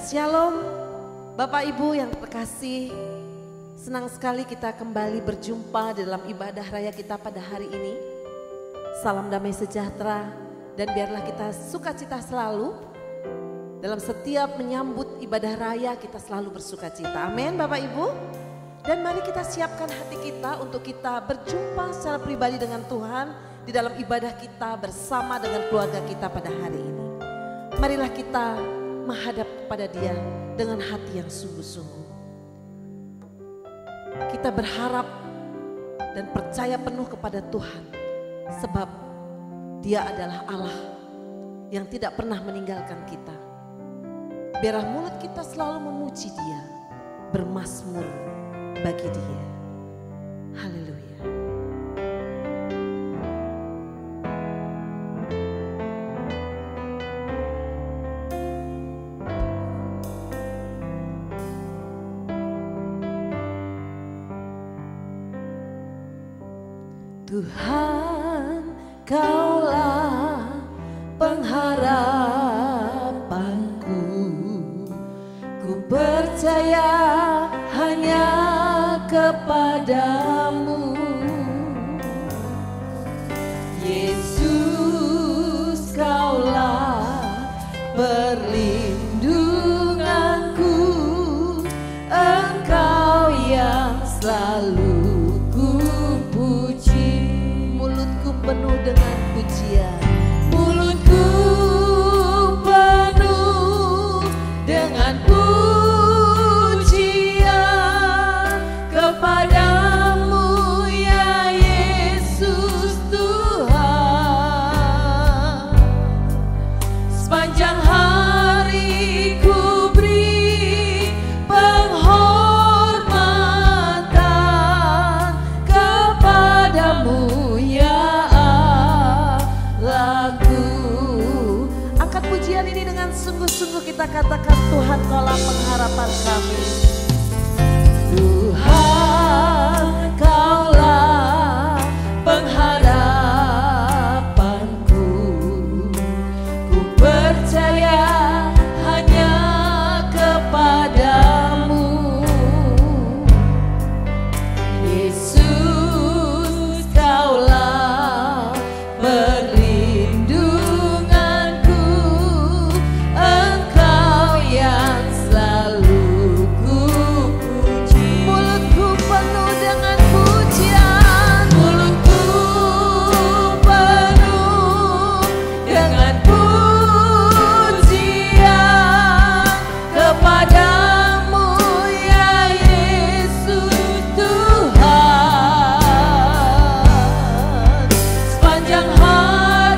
Shalom Bapak Ibu yang terkasih, senang sekali kita kembali berjumpa dalam ibadah raya kita pada hari ini. Salam damai sejahtera dan biarlah kita sukacita selalu. Dalam setiap menyambut ibadah raya kita selalu bersukacita. Amin Bapak Ibu. Dan mari kita siapkan hati kita untuk kita berjumpa secara pribadi dengan Tuhan di dalam ibadah kita bersama dengan keluarga kita pada hari ini. Marilah kita menghadap kepada Dia dengan hati yang sungguh-sungguh. Kita berharap dan percaya penuh kepada Tuhan, sebab Dia adalah Allah yang tidak pernah meninggalkan kita. Biarlah mulut kita selalu memuji Dia, bermazmur bagi Dia. Haleluya. Tuhan, Kaulah pengharapanku. Ku percaya hanya kepadamu. Yesus, Kaulah perlindunganku. Engkau yang selalu penuh dengan pujian. Mulutku penuh dengan pujian kepadamu ya Yesus Tuhan. Sepanjang hari ku beri penghormatan kepadamu. Pujian ini dengan sungguh-sungguh kita katakan, Tuhan Kaulah pengharapan kami. Tuhan Kaulah pengharapanku. Ku percaya hanya kepadamu. Yesus, Kaulah hari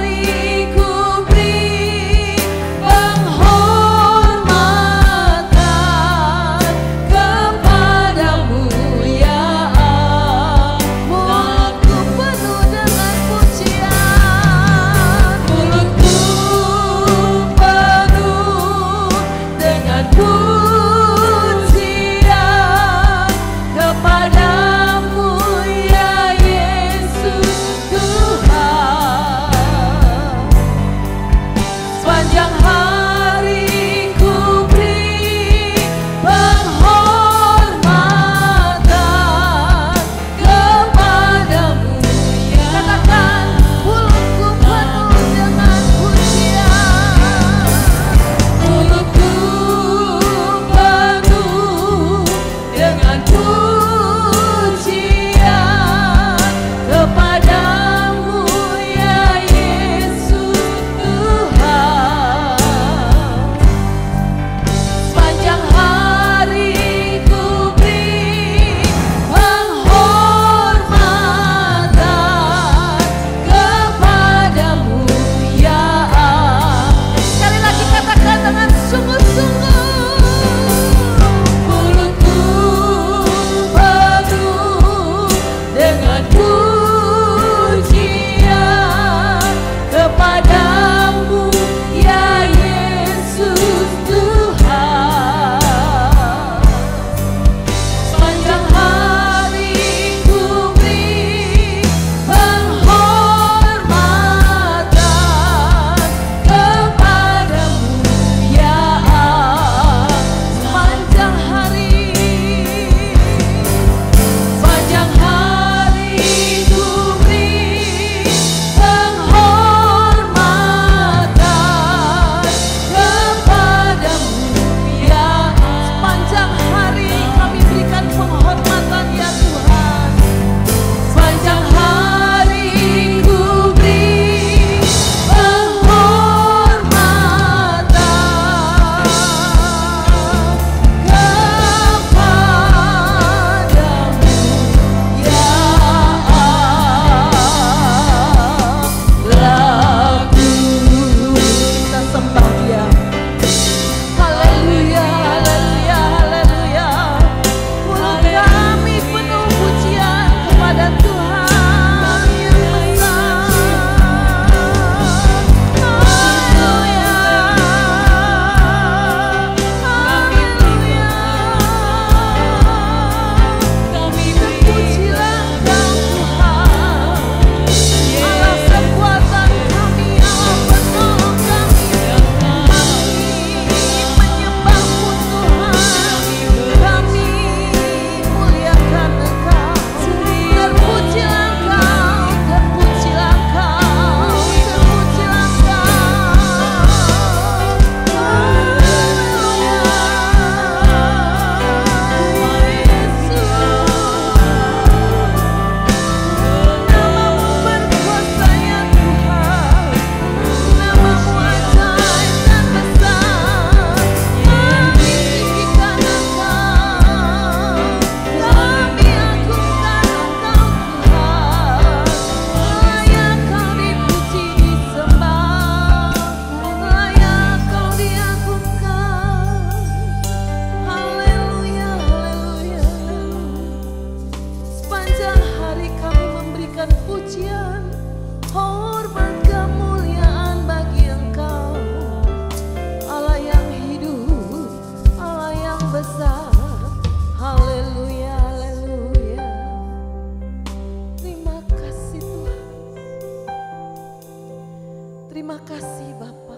Terima kasih Bapa.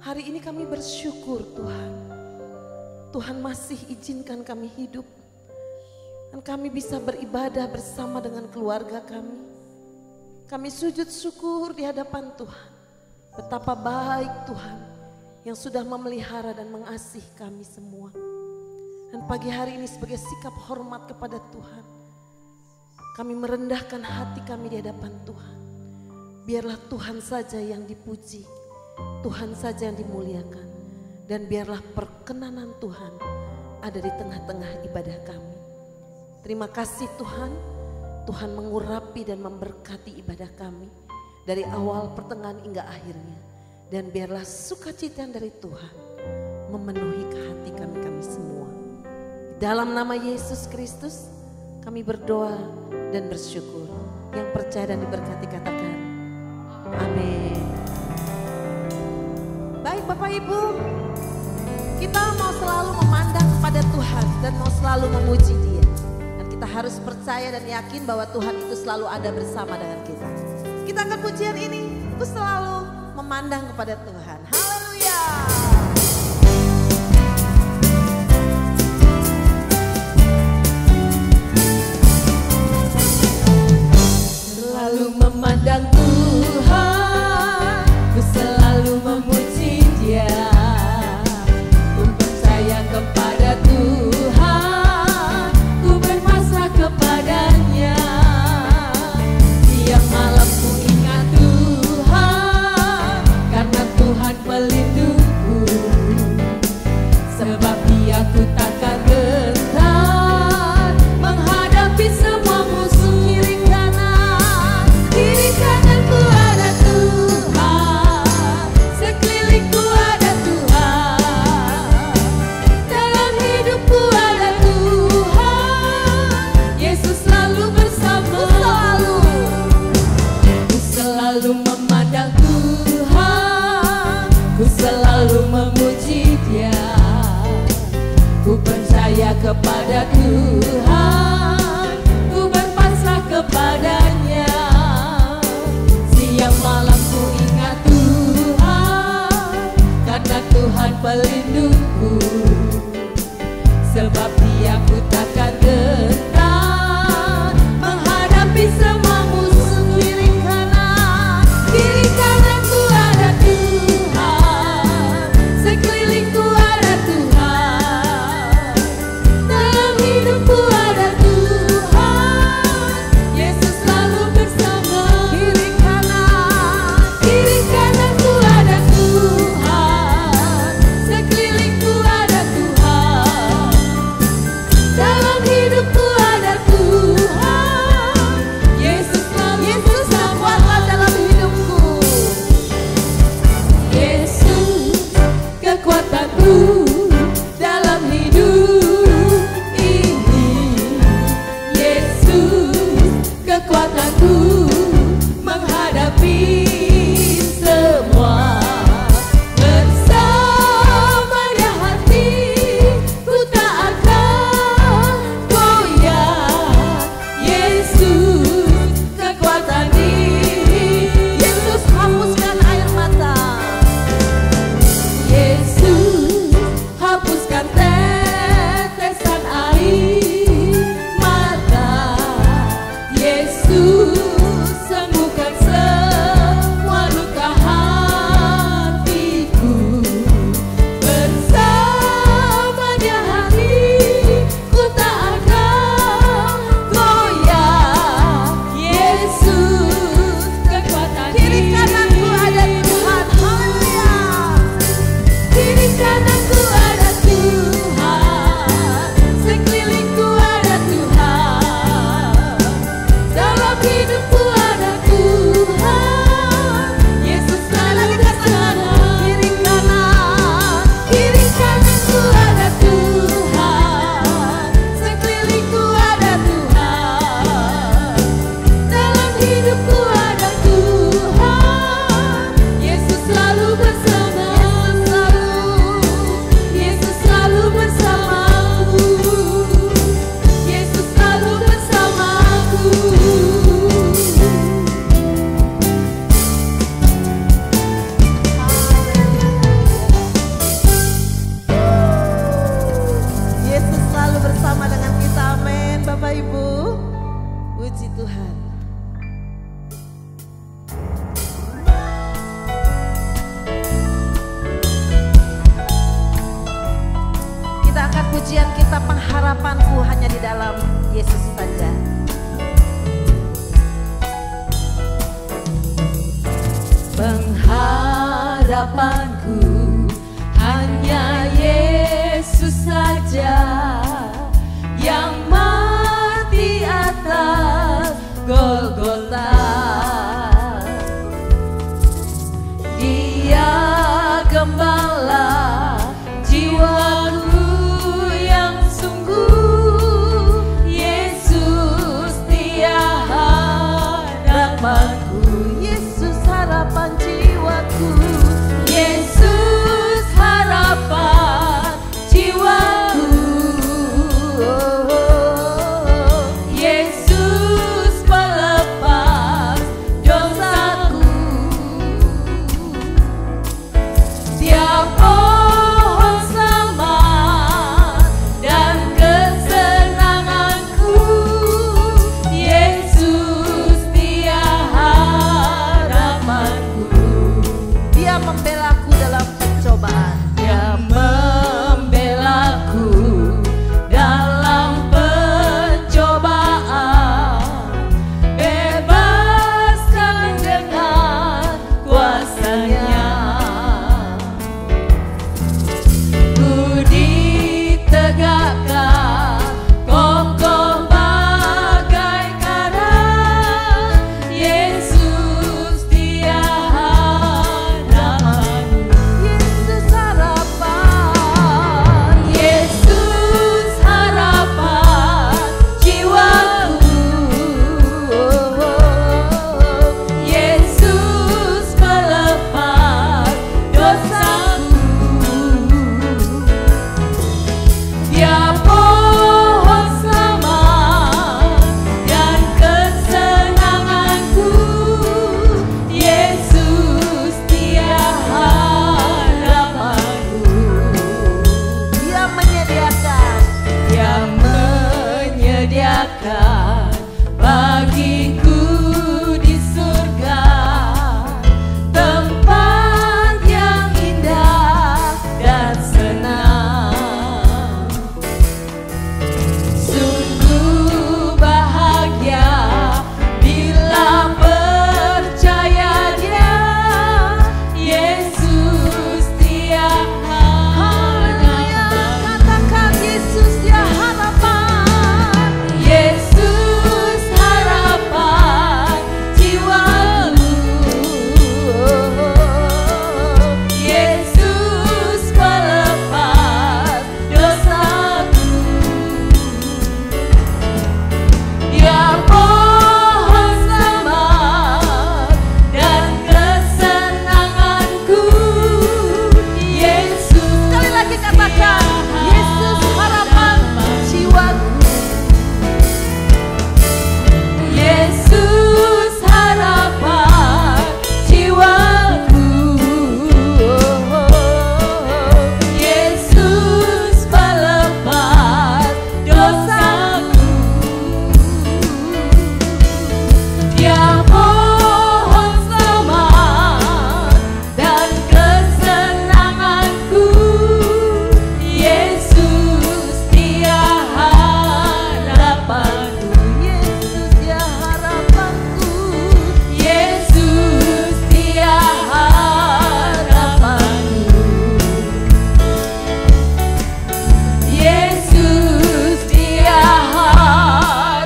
Hari ini kami bersyukur Tuhan. Tuhan masih izinkan kami hidup. Dan kami bisa beribadah bersama dengan keluarga kami. Kami sujud syukur di hadapan Tuhan. Betapa baik Tuhan yang sudah memelihara dan mengasihi kami semua. Dan pagi hari ini sebagai sikap hormat kepada Tuhan, kami merendahkan hati kami di hadapan Tuhan. Biarlah Tuhan saja yang dipuji, Tuhan saja yang dimuliakan. Dan biarlah perkenanan Tuhan ada di tengah-tengah ibadah kami. Terima kasih Tuhan, Tuhan mengurapi dan memberkati ibadah kami dari awal, pertengahan hingga akhirnya. Dan biarlah sukacita dari Tuhan memenuhi hati kami semua. Dalam nama Yesus Kristus kami berdoa dan bersyukur. Yang percaya dan diberkati katakan amin. Baik Bapak Ibu, kita mau selalu memandang kepada Tuhan dan mau selalu memuji Dia. Dan kita harus percaya dan yakin bahwa Tuhan itu selalu ada bersama dengan kita. Kita akan pujian ini, aku selalu memandang kepada Tuhan. Haleluya. Selalu memandang Tuhan, ku selalu memuji Dia. Ku percaya kepada Tuhan, ku berpasrah kepadanya. Tiap malam ku ingat Tuhan, karena Tuhan pelindungku. Sebab Dia ku takkan gentar menghadapi semua musuh kiri kanan. Kiri kananku ada Tuhan, sekelilingku ada Tuhan, dalam hidupku ada Tuhan. Yesus selalu bersamaku. Ku selalu memandang Tuhan, ku selalu memuji Dia. Ku percaya kepada Tuhan, ku berpasrah kepadanya. Siang malam ku ingat Tuhan, karena Tuhan pelindungku. Sebab Dia ku takkan gentar menghadapi semua musuh kiri kanan. berkata pengharapanku hanya di dalam Yesus saja. Pengharapanku hanya Yesus saja, yang mati atas Golgota. Dia gembala jiwaku yang sungguh, Yesus dia harapanku, Yesus harapan jiwaku, Yesus harapan jiwaku, Yesus pelepas dosaku. Tiap pohon selamat dan kesenanganku, Yesus dia harapanku. Dia membelaku dalam pencobaan. Dia membelaku dalam pencobaan, bebaskan dengan kuasa-Nya. Ku ditegakkan kokoh bagai karang, Yesus dia harapanku. Yesus harapan, Yesus harapan jiwaku, Yesus pelepas dosaku. Dia pohon selamat dan kesenanganku, Yesus dia harapanku. Dia menyediakan, Dia menyediakan bagiku di surga tempat yang indah dan senang. Sungguh bahagia bila percaya Dia, Yesus dia haleluya, harapan. katakan Yesus dia harapan. Yesus harapan jiwaku, Yesus pelepas dosaku. Dia pohon selamat dan kesenanganku, Yesus. Sekali lagi katakan, Yesus harapan jiwaku. Yesus harapan jiwaku, Yesus pelepas dosaku. Dia pohon selamat dan kesenanganku, Yesus dia harapanku. Yesus dia harapanku. Yesus dia harapanku. Yesus dia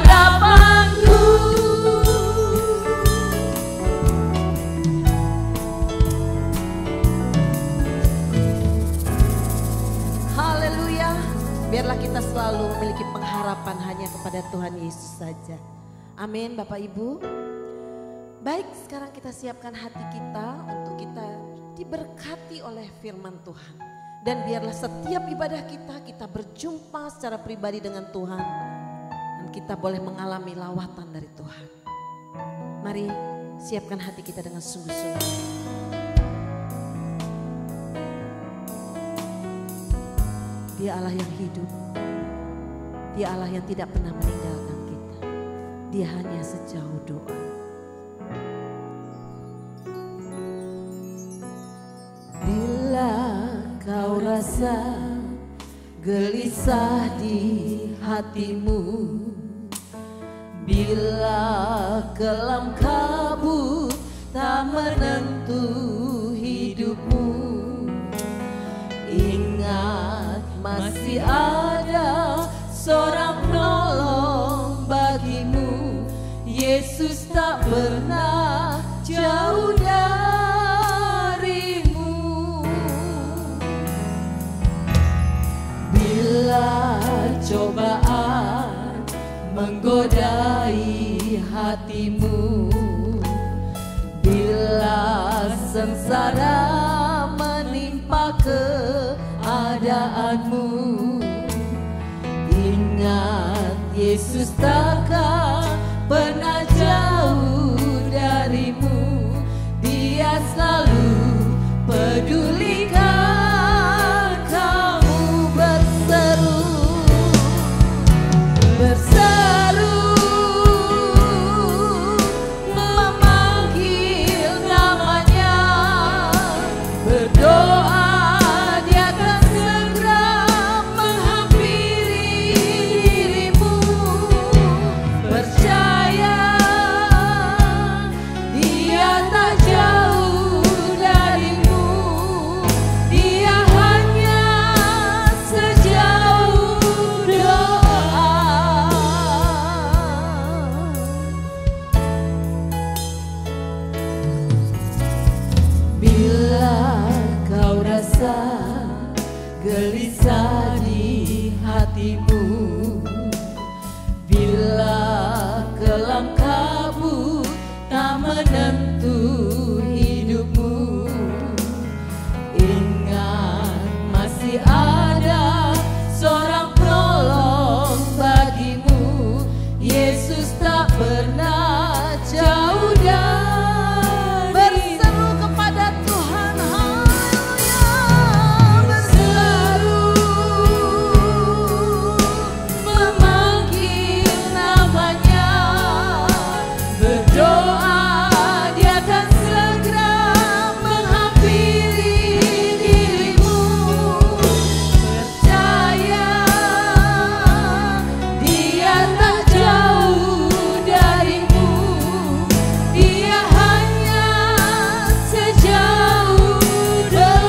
harapanku. Haleluya. Biarlah kita selalu memiliki pengharapan hanya kepada Tuhan Yesus saja. Amin Bapak Ibu. Baik, sekarang kita siapkan hati kita untuk kita diberkati oleh firman Tuhan. Dan biarlah setiap ibadah kita berjumpa secara pribadi dengan Tuhan. Dan kita boleh mengalami lawatan dari Tuhan. Mari siapkan hati kita dengan sungguh-sungguh. Dia Allah yang hidup. Dia Allah yang tidak pernah meninggalkan kita. Dia hanya sejauh doa. Bila kau rasa gelisah di hatimu, bila kelam kabut tak menentu hidupmu. Ingat masih ada seorang penolong bagimu. Yesus tak pernah jauh darimu. Bila cobaan menggodai hatimu, bila sengsara menimpa keadaanmu, ingat Yesus takkan pernah jauh darimu. Dia selalu pedulikan kamu. Berseru memanggil namanya, berdoa Dia akan segera menghampiri dirimu. Percaya Dia tak jauh darimu. Dia hanya sejauh doa. Bila kau rasa gelisah di hatimu, bila kelam kabut tak menentu hidupmu, ingat masih ada seorang penolong bagimu. Yesus tak pernah jauh darimu. Berseru kepada Tuhan, haleluya. Berseru memanggil namanya, berdoa Dia akan segera menghampiri dirimu. Percaya Dia tak jauh darimu. Dia hanya sejauh doa.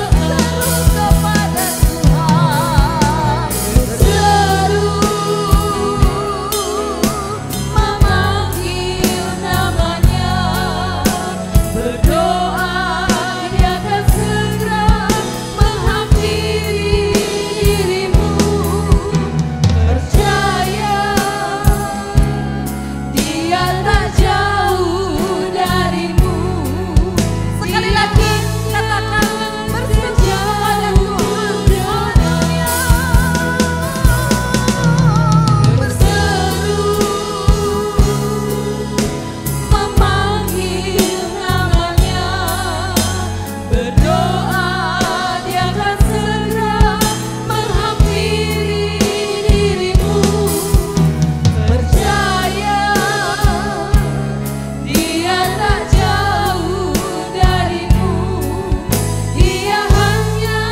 Kepada Tuhan, berseru memanggil namanya, berdoa Dia akan segera menghampiri dirimu. Percaya Dia tak jauh darimu. Sekali lagi katakan, berseru pada Tuhan, haleluya. Berseru memanggil namanya, berdoa Dia akan segera menghampiri dirimu. Percaya Dia tak jauh darimu. Dia hanya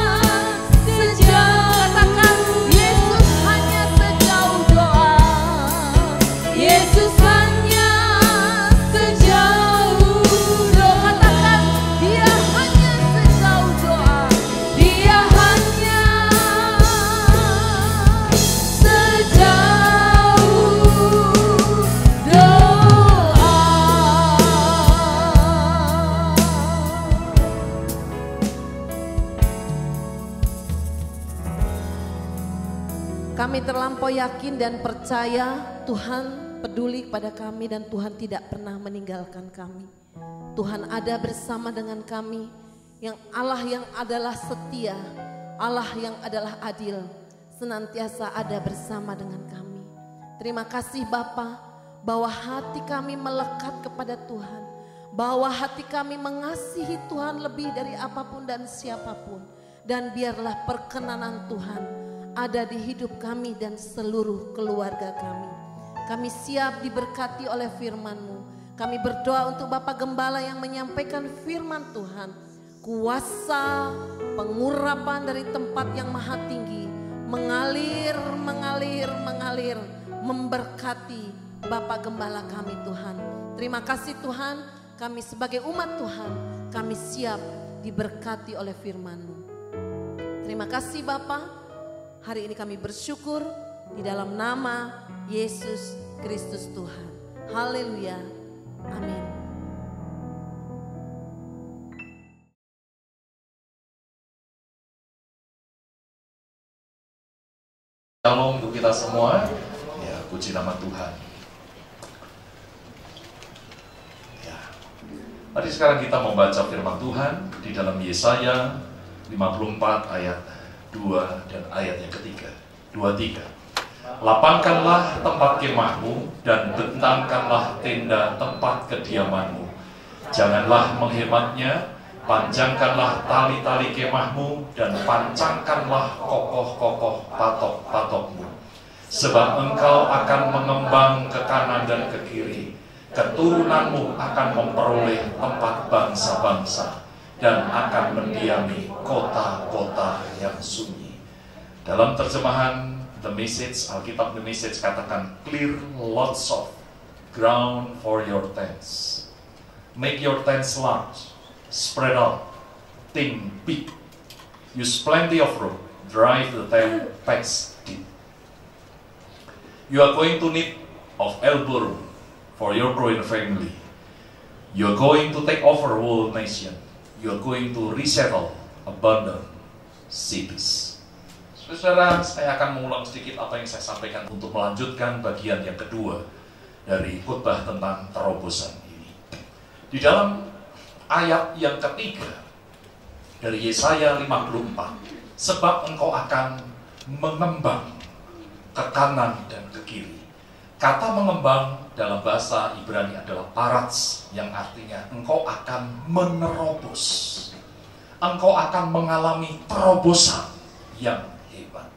sejauh. Katakan, Yesus hanya sejauh doa. Yesus hanya sejauh doa. Katakan, Dia hanya sejauh doa. Dia hanya sejauh doa. Kami terlampau yakin dan percaya Tuhan peduli kepada kami dan Tuhan tidak pernah meninggalkan kami. Tuhan ada bersama dengan kami, yang Allah yang adalah setia, Allah yang adalah adil, senantiasa ada bersama dengan kami. Terima kasih Bapa, bahwa hati kami melekat kepada Tuhan, bahwa hati kami mengasihi Tuhan lebih dari apapun dan siapapun. Dan biarlah perkenanan Tuhan ada di hidup kami dan seluruh keluarga kami. Kami siap diberkati oleh firman-Mu. Kami berdoa untuk Bapak Gembala yang menyampaikan firman Tuhan. Kuasa pengurapan dari tempat yang maha tinggi mengalir, memberkati Bapak Gembala kami Tuhan. Terima kasih Tuhan, kami sebagai umat Tuhan, kami siap diberkati oleh firman-Mu. Terima kasih Bapak, hari ini kami bersyukur di dalam nama Yesus Kristus Tuhan. Haleluya, amin. Shalom untuk kita semua. Ya, puji nama Tuhan. Ya. Mari sekarang kita membaca firman Tuhan di dalam Yesaya 54 ayat 2 dan ayat yang ketiga. 2-3. Lapangkanlah tempat kemahmu dan bentangkanlah tenda tempat kediamanmu. Janganlah menghematnya. Panjangkanlah tali-tali kemahmu dan pancangkanlah kokoh-kokoh patok-patokmu. Sebab engkau akan mengembang ke kanan dan ke kiri. Keturunanmu akan memperoleh tempat bangsa-bangsa dan akan mendiami kota-kota yang sunyi. Dalam terjemahan The Message, Alkitab The Message katakan, clear lots of ground for your tents. Make your tents large. Spread out, think big, use plenty of rope, drive the tent packs deep. You are going to need of elbow room for your growing family. You are going to take over whole nation. You are going to resettle abandoned cities. Saudara, saya akan mengulang sedikit apa yang saya sampaikan untuk melanjutkan bagian yang kedua dari khotbah tentang terobosan ini. Di dalam ayat yang ketiga dari Yesaya 54, sebab engkau akan mengembang ke kanan dan ke kiri. Kata mengembang dalam bahasa Ibrani adalah parats, yang artinya engkau akan menerobos. Engkau akan mengalami terobosan yang hebat.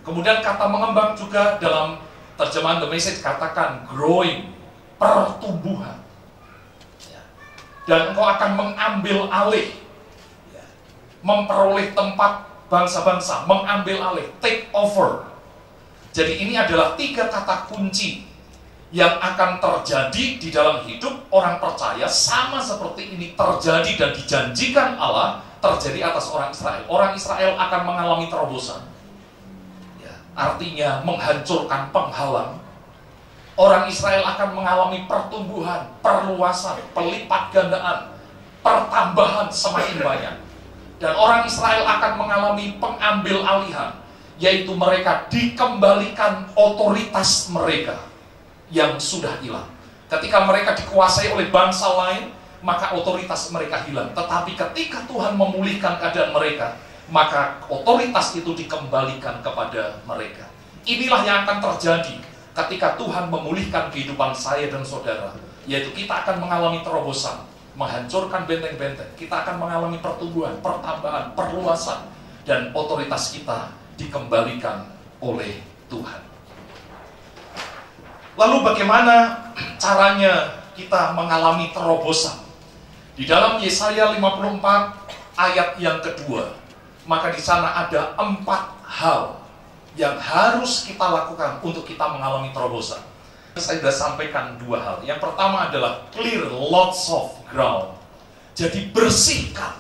Kemudian kata mengembang juga dalam terjemahan The Message katakan growing, pertumbuhan. Dan engkau akan mengambil alih, memperoleh tempat bangsa-bangsa, mengambil alih, take over. Jadi ini adalah 3 kata kunci yang akan terjadi di dalam hidup orang percaya, sama seperti ini terjadi dan dijanjikan Allah terjadi atas orang Israel. Orang Israel akan mengalami terobosan, artinya menghancurkan penghalang. Orang Israel akan mengalami pertumbuhan, perluasan, pelipat gandaan, pertambahan semakin banyak. Dan orang Israel akan mengalami pengambil alihan, yaitu mereka dikembalikan otoritas mereka yang sudah hilang. Ketika mereka dikuasai oleh bangsa lain, maka otoritas mereka hilang. Tetapi ketika Tuhan memulihkan keadaan mereka, maka otoritas itu dikembalikan kepada mereka. Inilah yang akan terjadi ketika Tuhan memulihkan kehidupan saya dan saudara, yaitu kita akan mengalami terobosan, menghancurkan benteng-benteng, kita akan mengalami pertumbuhan, pertambahan, perluasan, dan otoritas kita dikembalikan oleh Tuhan. Lalu bagaimana caranya kita mengalami terobosan? Di dalam Yesaya 54 ayat yang kedua, maka di sana ada 4 hal yang harus kita lakukan untuk kita mengalami terobosan. Saya sudah sampaikan 2 hal. Yang pertama adalah clear lots of ground. Jadi bersihkan.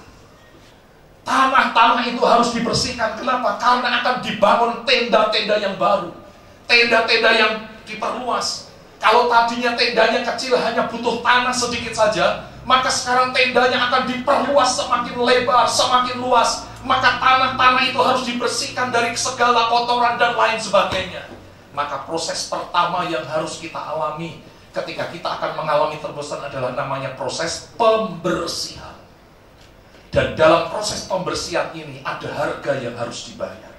Tanah-tanah itu harus dibersihkan. Kenapa? Karena akan dibangun tenda-tenda yang baru. Tenda-tenda yang diperluas. Kalau tadinya tendanya kecil hanya butuh tanah sedikit saja, maka sekarang tendanya akan diperluas semakin lebar, semakin luas. Maka tanah-tanah itu harus dibersihkan dari segala kotoran dan lain sebagainya. Maka proses pertama yang harus kita alami ketika kita akan mengalami terobosan adalah namanya proses pembersihan. Dan dalam proses pembersihan ini ada harga yang harus dibayar.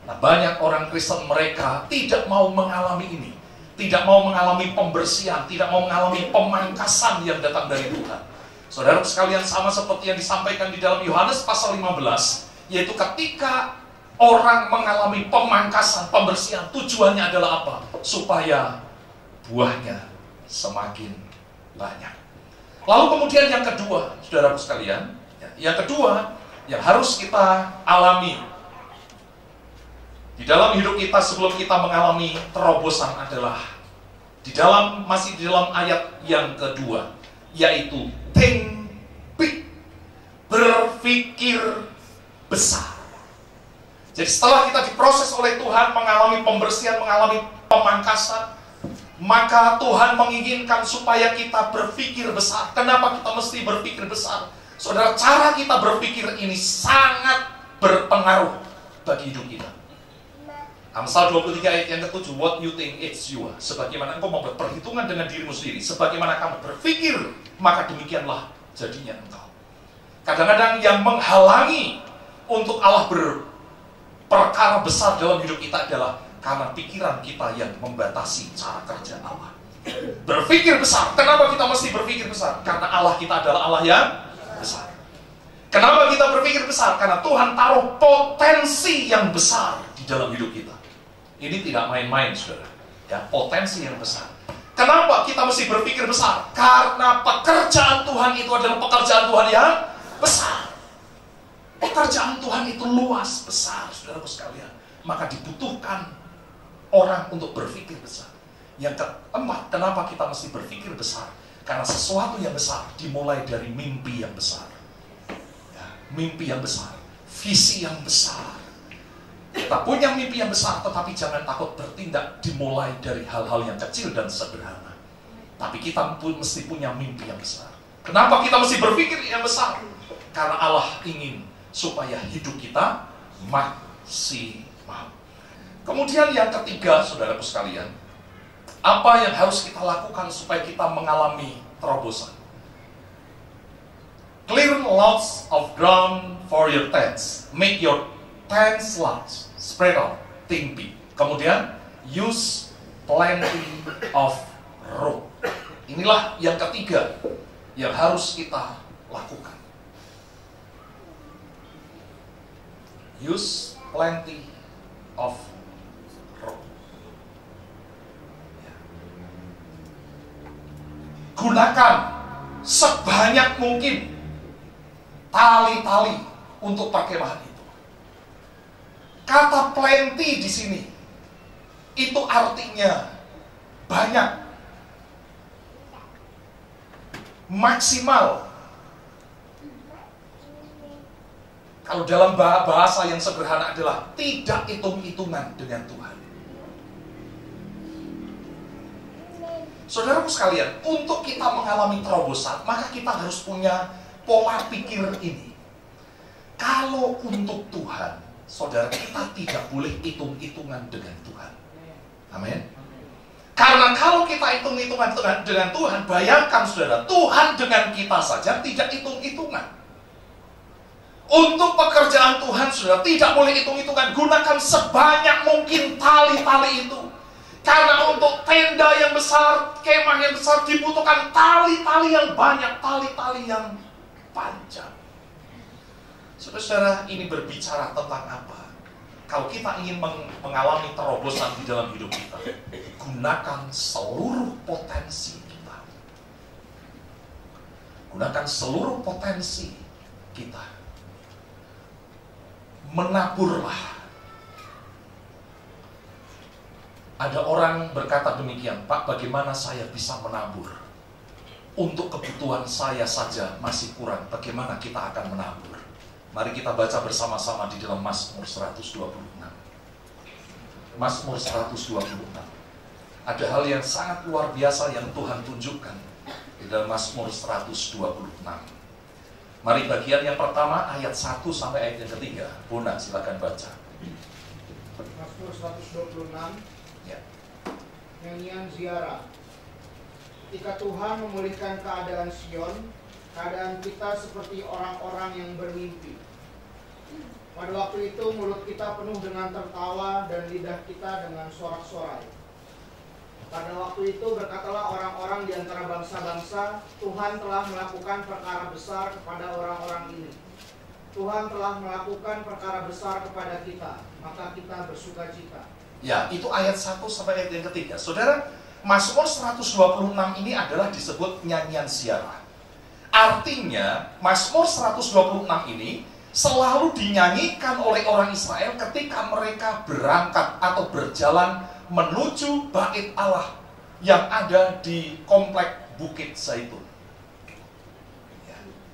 Nah, banyak orang Kristen mereka tidak mau mengalami ini. Tidak mau mengalami pembersihan, tidak mau mengalami pemangkasan yang datang dari Tuhan. Saudara sekalian, sama seperti yang disampaikan di dalam Yohanes pasal 15, yaitu ketika orang mengalami pemangkasan, pembersihan, tujuannya adalah apa? Supaya buahnya semakin banyak. Lalu kemudian yang kedua, saudara sekalian, yang kedua yang harus kita alami Di dalam hidup kita sebelum kita mengalami terobosan adalah masih di dalam ayat yang kedua, yaitu think big, berpikir besar. Jadi setelah kita diproses oleh Tuhan, mengalami pembersihan, mengalami pemangkasan, maka Tuhan menginginkan supaya kita berpikir besar. Kenapa kita mesti berpikir besar? Saudara, cara kita berpikir ini sangat berpengaruh bagi hidup kita. Amsal 23 ayat yang ke-7, what you think it's you. Sebagaimana engkau membuat perhitungan dengan dirimu sendiri, sebagaimana kamu berpikir, maka demikianlah jadinya engkau. Kadang-kadang yang menghalangi untuk Allah berperkara besar dalam hidup kita adalah karena pikiran kita yang membatasi cara kerja Allah. Berpikir besar. Kenapa kita mesti berpikir besar? Karena Allah kita adalah Allah yang besar. Kenapa kita berpikir besar? Karena Tuhan taruh potensi yang besar di dalam hidup kita. Ini tidak main-main, saudara. Ya, potensi yang besar. Kenapa kita mesti berpikir besar? Karena pekerjaan Tuhan itu adalah pekerjaan Tuhan yang besar. Pekerjaan Tuhan itu luas, besar, saudaraku sekalian. Maka dibutuhkan orang untuk berpikir besar. Yang keempat, kenapa kita mesti berpikir besar? Karena sesuatu yang besar dimulai dari mimpi yang besar. Ya, mimpi yang besar, visi yang besar. Kita punya mimpi yang besar, tetapi jangan takut bertindak dimulai dari hal-hal yang kecil dan sederhana. Tapi kita pun mesti punya mimpi yang besar. Kenapa kita mesti berpikir yang besar? Karena Allah ingin supaya hidup kita maksimal. Kemudian yang ketiga, saudaraku sekalian, apa yang harus kita lakukan supaya kita mengalami terobosan? Clear lots of ground for your tents. Make your tents large. Spread out, think big. Kemudian, use plenty of rope. Inilah yang ketiga yang harus kita lakukan. Use plenty of rope. Gunakan sebanyak mungkin tali-tali untuk perkemahan itu. Kata plenty di sini itu artinya banyak, maksimal. Kalau dalam bahasa yang sederhana adalah tidak hitung-hitungan dengan Tuhan. Saudaraku sekalian, untuk kita mengalami terobosan, maka kita harus punya pola pikir ini. Kalau untuk Tuhan, saudara, kita tidak boleh hitung-hitungan dengan Tuhan. Amin. Karena kalau kita hitung-hitungan dengan Tuhan, bayangkan saudara, Tuhan dengan kita saja tidak hitung-hitungan. Untuk pekerjaan Tuhan, saudara, tidak boleh hitung-hitungan. Gunakan sebanyak mungkin tali-tali itu. Karena untuk tenda yang besar, kemah yang besar, dibutuhkan tali-tali yang banyak, tali-tali yang panjang. Saudara, ini berbicara tentang apa? Kalau kita ingin mengalami terobosan di dalam hidup kita, gunakan seluruh potensi kita. Gunakan seluruh potensi kita. Menaburlah. Ada orang berkata demikian, Pak, bagaimana saya bisa menabur? Untuk kebutuhan saya saja masih kurang, bagaimana kita akan menabur? Mari kita baca bersama-sama di dalam Mazmur 126. Mazmur 126. Ada hal yang sangat luar biasa yang Tuhan tunjukkan di dalam Mazmur 126. Mari bagian yang pertama, ayat 1 sampai ayat yang ketiga. Bunda, silakan baca. Mazmur 126. Ya. Nyanyian ziarah. Ketika Tuhan memulihkan keadaan Sion, keadaan kita seperti orang-orang yang bermimpi. Pada waktu itu mulut kita penuh dengan tertawa dan lidah kita dengan sorak-sorai. Pada waktu itu berkatalah orang-orang di antara bangsa-bangsa, Tuhan telah melakukan perkara besar kepada orang-orang ini. Tuhan telah melakukan perkara besar kepada kita, maka kita bersukacita. Ya, itu ayat 1 sampai ayat yang ketiga. Saudara, Mazmur 126 ini adalah disebut nyanyian ziarah. Artinya, Mazmur 126 ini selalu dinyanyikan oleh orang Israel ketika mereka berangkat atau berjalan menuju Bait Allah yang ada di komplek Bukit Zaitun,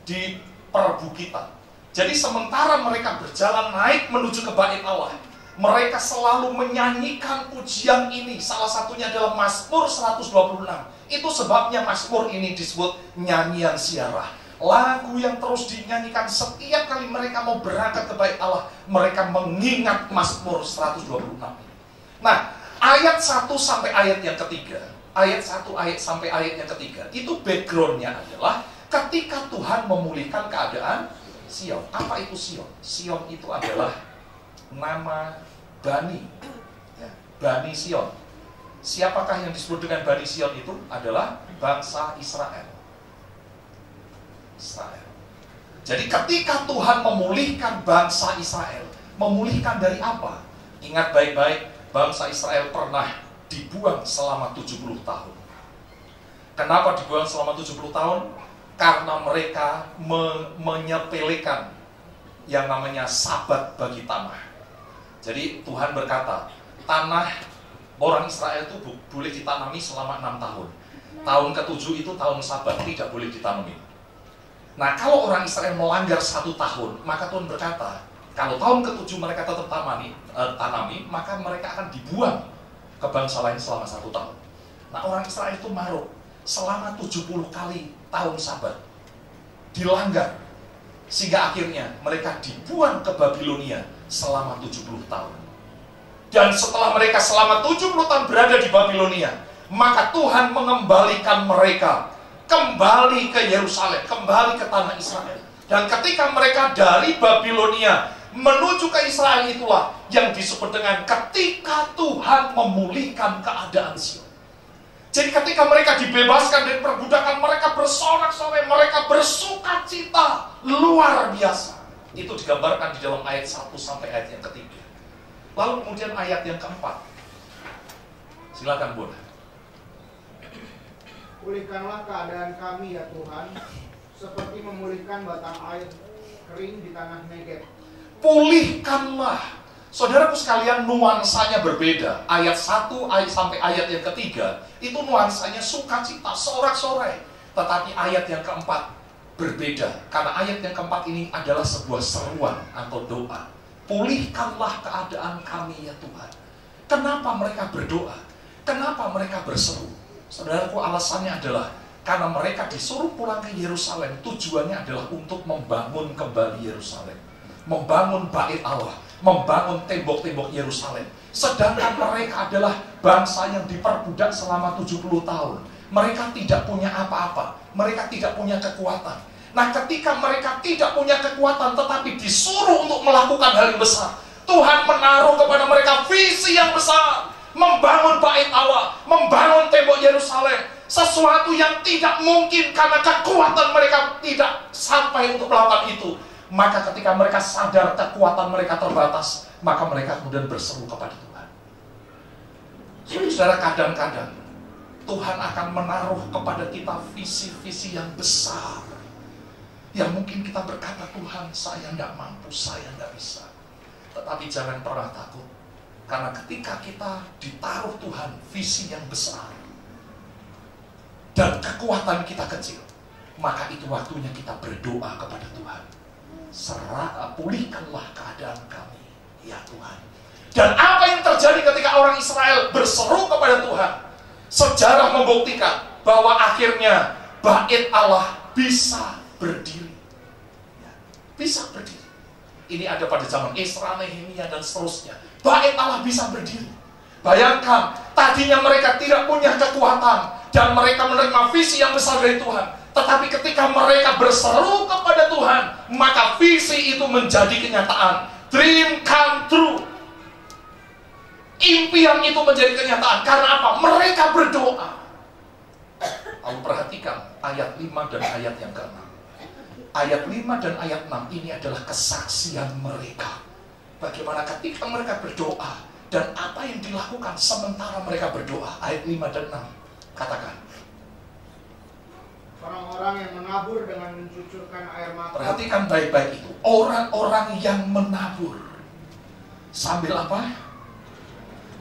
di perbukitan. Jadi sementara mereka berjalan naik menuju ke Bait Allah, mereka selalu menyanyikan pujian ini. Salah satunya adalah Mazmur 126. Itu sebabnya Mazmur ini disebut nyanyian ziarah. Lagu yang terus dinyanyikan setiap kali mereka mau berangkat ke Bait Allah. Mereka mengingat Mazmur 126. Nah, ayat 1 sampai ayat yang ketiga, ayat 1 sampai ayat yang ketiga, itu backgroundnya adalah ketika Tuhan memulihkan keadaan Sion. Apa itu Sion? Sion itu adalah nama Bani, ya, Bani Sion. Siapakah yang disebut dengan Bani Sion itu? Adalah bangsa Israel. Jadi ketika Tuhan memulihkan bangsa Israel, memulihkan dari apa? Ingat baik-baik, bangsa Israel pernah dibuang selama 70 tahun. Kenapa dibuang selama 70 tahun? Karena mereka menyepelekan yang namanya sabat bagi tanah. Jadi Tuhan berkata, tanah orang Israel itu boleh ditanami selama 6 tahun. Tahun ke-7 itu tahun sabat, tidak boleh ditanami. Nah, kalau orang Israel melanggar 1 tahun, maka Tuhan berkata, kalau tahun ke-7 mereka tetap tanami, maka mereka akan dibuang ke bangsa lain selama 1 tahun. Nah, orang Israel itu maruk selama 70 kali tahun sabat dilanggar, sehingga akhirnya mereka dibuang ke Babilonia selama 70 tahun. Dan setelah mereka selama 70 tahun berada di Babilonia, maka Tuhan mengembalikan mereka kembali ke Yerusalem, kembali ke tanah Israel. Dan ketika mereka dari Babilonia menuju ke Israel, itulah yang disebut dengan ketika Tuhan memulihkan keadaan Sion. Jadi ketika mereka dibebaskan dari perbudakan, mereka bersorak-sorai, mereka bersuka cita luar biasa. Itu digambarkan di dalam ayat 1 sampai ayat yang ketiga. Lalu kemudian ayat yang keempat. Silakan Bunda. Pulihkanlah keadaan kami ya Tuhan, seperti memulihkan batang air kering di tanah Negeb. Pulihkanlah. Saudaraku sekalian, nuansanya berbeda. Ayat 1 sampai ayat yang ketiga, itu nuansanya sukacita, sorak-sorai. Tetapi ayat yang keempat berbeda. Karena ayat yang keempat ini adalah sebuah seruan atau doa. Pulihkanlah keadaan kami ya Tuhan. Kenapa mereka berdoa? Kenapa mereka berseru? Saudaraku, alasannya adalah karena mereka disuruh pulang ke Yerusalem. Tujuannya adalah untuk membangun kembali Yerusalem, membangun Bait Allah, membangun tembok-tembok Yerusalem. Sedangkan mereka adalah bangsa yang diperbudak selama 70 tahun. Mereka tidak punya apa-apa, mereka tidak punya kekuatan. Nah, ketika mereka tidak punya kekuatan tetapi disuruh untuk melakukan hal yang besar, Tuhan menaruh kepada mereka visi yang besar, membangun Bait Allah, membangun tembok Yerusalem, sesuatu yang tidak mungkin karena kekuatan mereka tidak sampai untuk melakukan itu. Maka ketika mereka sadar kekuatan mereka terbatas, maka mereka kemudian berseru kepada Tuhan. Saudara, kadang-kadang Tuhan akan menaruh kepada kita visi-visi yang besar, yang mungkin kita berkata, Tuhan, saya tidak mampu, saya tidak bisa. Tetapi jangan pernah takut, karena ketika kita ditaruh Tuhan visi yang besar dan kekuatan kita kecil, maka itu waktunya kita berdoa kepada Tuhan. Pulihkanlah keadaan kami ya Tuhan. Dan apa yang terjadi ketika orang Israel berseru kepada Tuhan? Sejarah membuktikan bahwa akhirnya Bait Allah bisa berdiri, bisa berdiri. Ini ada pada zaman Esra, Nehemia dan seterusnya. Bait Allah bisa berdiri. Bayangkan, tadinya mereka tidak punya kekuatan dan mereka menerima visi yang besar dari Tuhan. Tetapi ketika mereka berseru kepada Tuhan, maka visi itu menjadi kenyataan. Dream come true. Impian itu menjadi kenyataan. Karena apa? Mereka berdoa. Lalu perhatikan ayat 5 dan ayat yang ke-6. Ayat 5 dan ayat 6 ini adalah kesaksian mereka. Bagaimana ketika mereka berdoa dan apa yang dilakukan sementara mereka berdoa. Ayat 5 dan 6. Katakan. Orang-orang yang menabur dengan mencucurkan air mata. Perhatikan baik-baik itu. Orang-orang yang menabur. Sambil apa?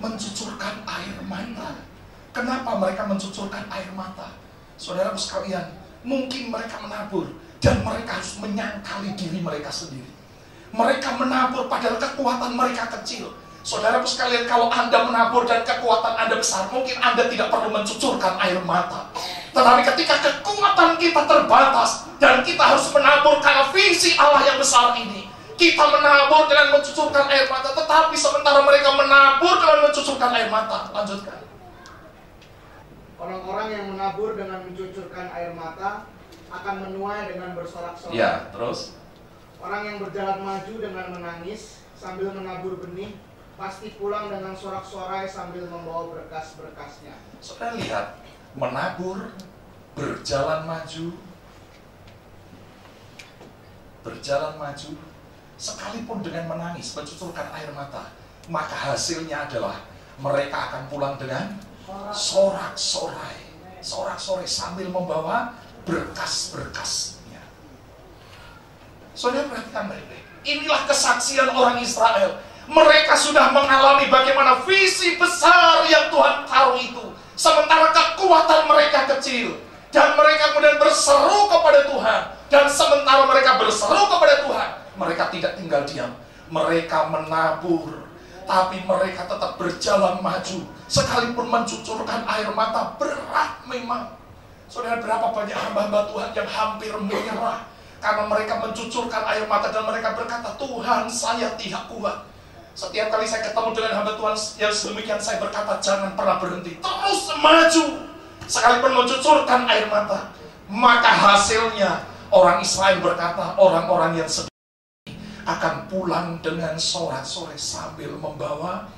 Mencucurkan air mata. Kenapa mereka mencucurkan air mata? Saudara sekalian, mungkin mereka menabur dan mereka harus menyangkali diri mereka sendiri. Mereka menabur padahal kekuatan mereka kecil. Saudara sekalian, kalau Anda menabur dan kekuatan Anda besar, mungkin Anda tidak perlu mencucurkan air mata. Tetapi ketika kekuatan kita terbatas dan kita harus menabur karena visi Allah yang besar ini, kita menabur dengan mencucurkan air mata. Tetapi sementara mereka menabur dengan mencucurkan air mata. Lanjutkan. Orang-orang yang menabur dengan mencucurkan air mata akan menuai dengan bersorak-sorai. Ya, terus. Orang yang berjalan maju dengan menangis sambil menabur benih pasti pulang dengan sorak-sorai sambil membawa berkas-berkasnya. Saudara lihat, menabur, berjalan maju, sekalipun dengan menangis, mencucurkan air mata, maka hasilnya adalah mereka akan pulang dengan sorak-sorai sambil membawa berkas-berkasnya. Saudara perhatikan baik-baik. Inilah kesaksian orang Israel. Mereka sudah mengalami bagaimana visi besar yang Tuhan taruh itu. Sementara kekuatan mereka kecil. Dan mereka kemudian berseru kepada Tuhan. Dan sementara mereka berseru kepada Tuhan, mereka tidak tinggal diam. Mereka menabur. Tapi mereka tetap berjalan maju. Sekalipun mencucurkan air mata, berat memang. Saudara, berapa banyak hamba-hamba Tuhan yang hampir menyerah karena mereka mencucurkan air mata dan mereka berkata, Tuhan, saya tidak kuat. Setiap kali saya ketemu dengan hamba Tuhan yang sedemikian, saya berkata, jangan pernah berhenti, terus maju. Sekalipun mencucurkan air mata, maka hasilnya orang Israel berkata, orang-orang yang sedih akan pulang dengan sorak-sorai sambil membawa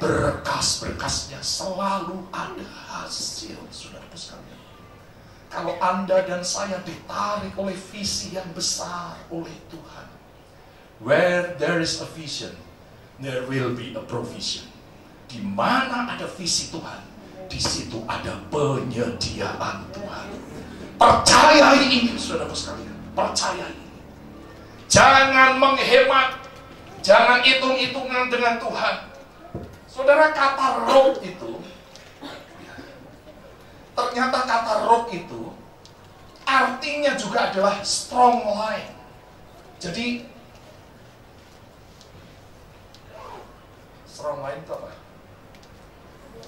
berkas-berkasnya. Selalu ada hasil, saudara sekalian. Kalau Anda dan saya ditarik oleh visi yang besar oleh Tuhan, where there is a vision, there will be a provision. Di mana ada visi Tuhan, di situ ada penyediaan Tuhan. Percayai ini, saudara sekalian. Percayai. Jangan menghemat, jangan hitung-hitungan dengan Tuhan. Saudara, kata roh itu, ternyata kata roh itu artinya juga adalah strong line. Jadi strong line itu apa?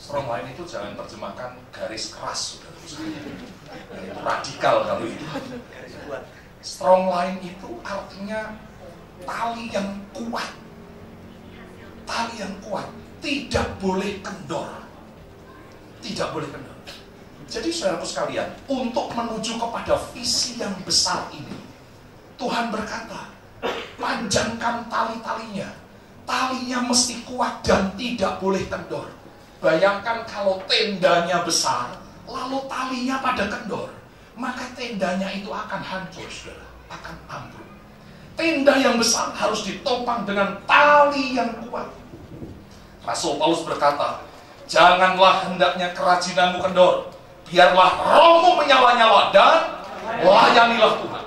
Strong line itu jangan terjemahkan garis keras, saudara. Itu radikal kalau itu. Strong line itu artinya tali yang kuat. Tali yang kuat. Tidak boleh kendor. Tidak boleh kendor. Jadi saudaraku sekalian, untuk menuju kepada visi yang besar ini, Tuhan berkata, panjangkan tali-talinya. Talinya mesti kuat dan tidak boleh kendor. Bayangkan kalau tendanya besar, lalu talinya pada kendor, maka tendanya itu akan hancur, saudara, akan ambruk. Tenda yang besar harus ditopang dengan tali yang kuat. Rasul Paulus berkata, janganlah hendaknya kerajinanmu kendor, biarlah rohmu menyala-nyala dan layanilah Tuhan.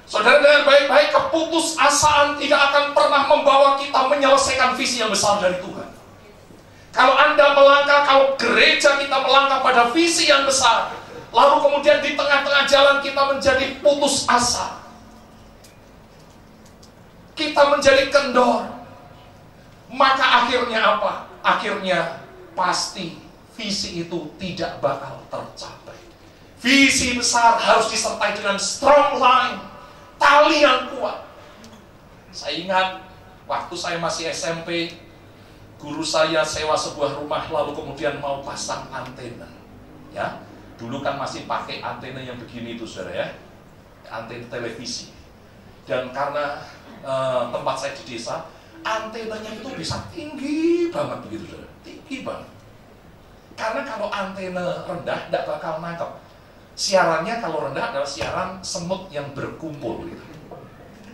Saudara, dengan baik-baik, keputusasaan tidak akan pernah membawa kita menyelesaikan visi yang besar dari Tuhan. Kalau Anda melangkah, kalau gereja kita melangkah pada visi yang besar, lalu kemudian di tengah-tengah jalan kita menjadi putus asa, kita menjadi kendor, maka akhirnya apa? Akhirnya pasti visi itu tidak bakal tercapai. Visi besar harus disertai dengan strong line, tali yang kuat. Saya ingat waktu saya masih SMP, guru saya sewa sebuah rumah lalu kemudian mau pasang antena. Ya, dulu kan masih pakai antena yang begini itu, saudara ya, antena televisi. Dan karena tempat saya di desa, antenanya itu bisa tinggi banget begitu, saudara, tinggi banget. Karena kalau antena rendah tidak bakal nangkep. Siarannya kalau rendah adalah siaran semut yang berkumpul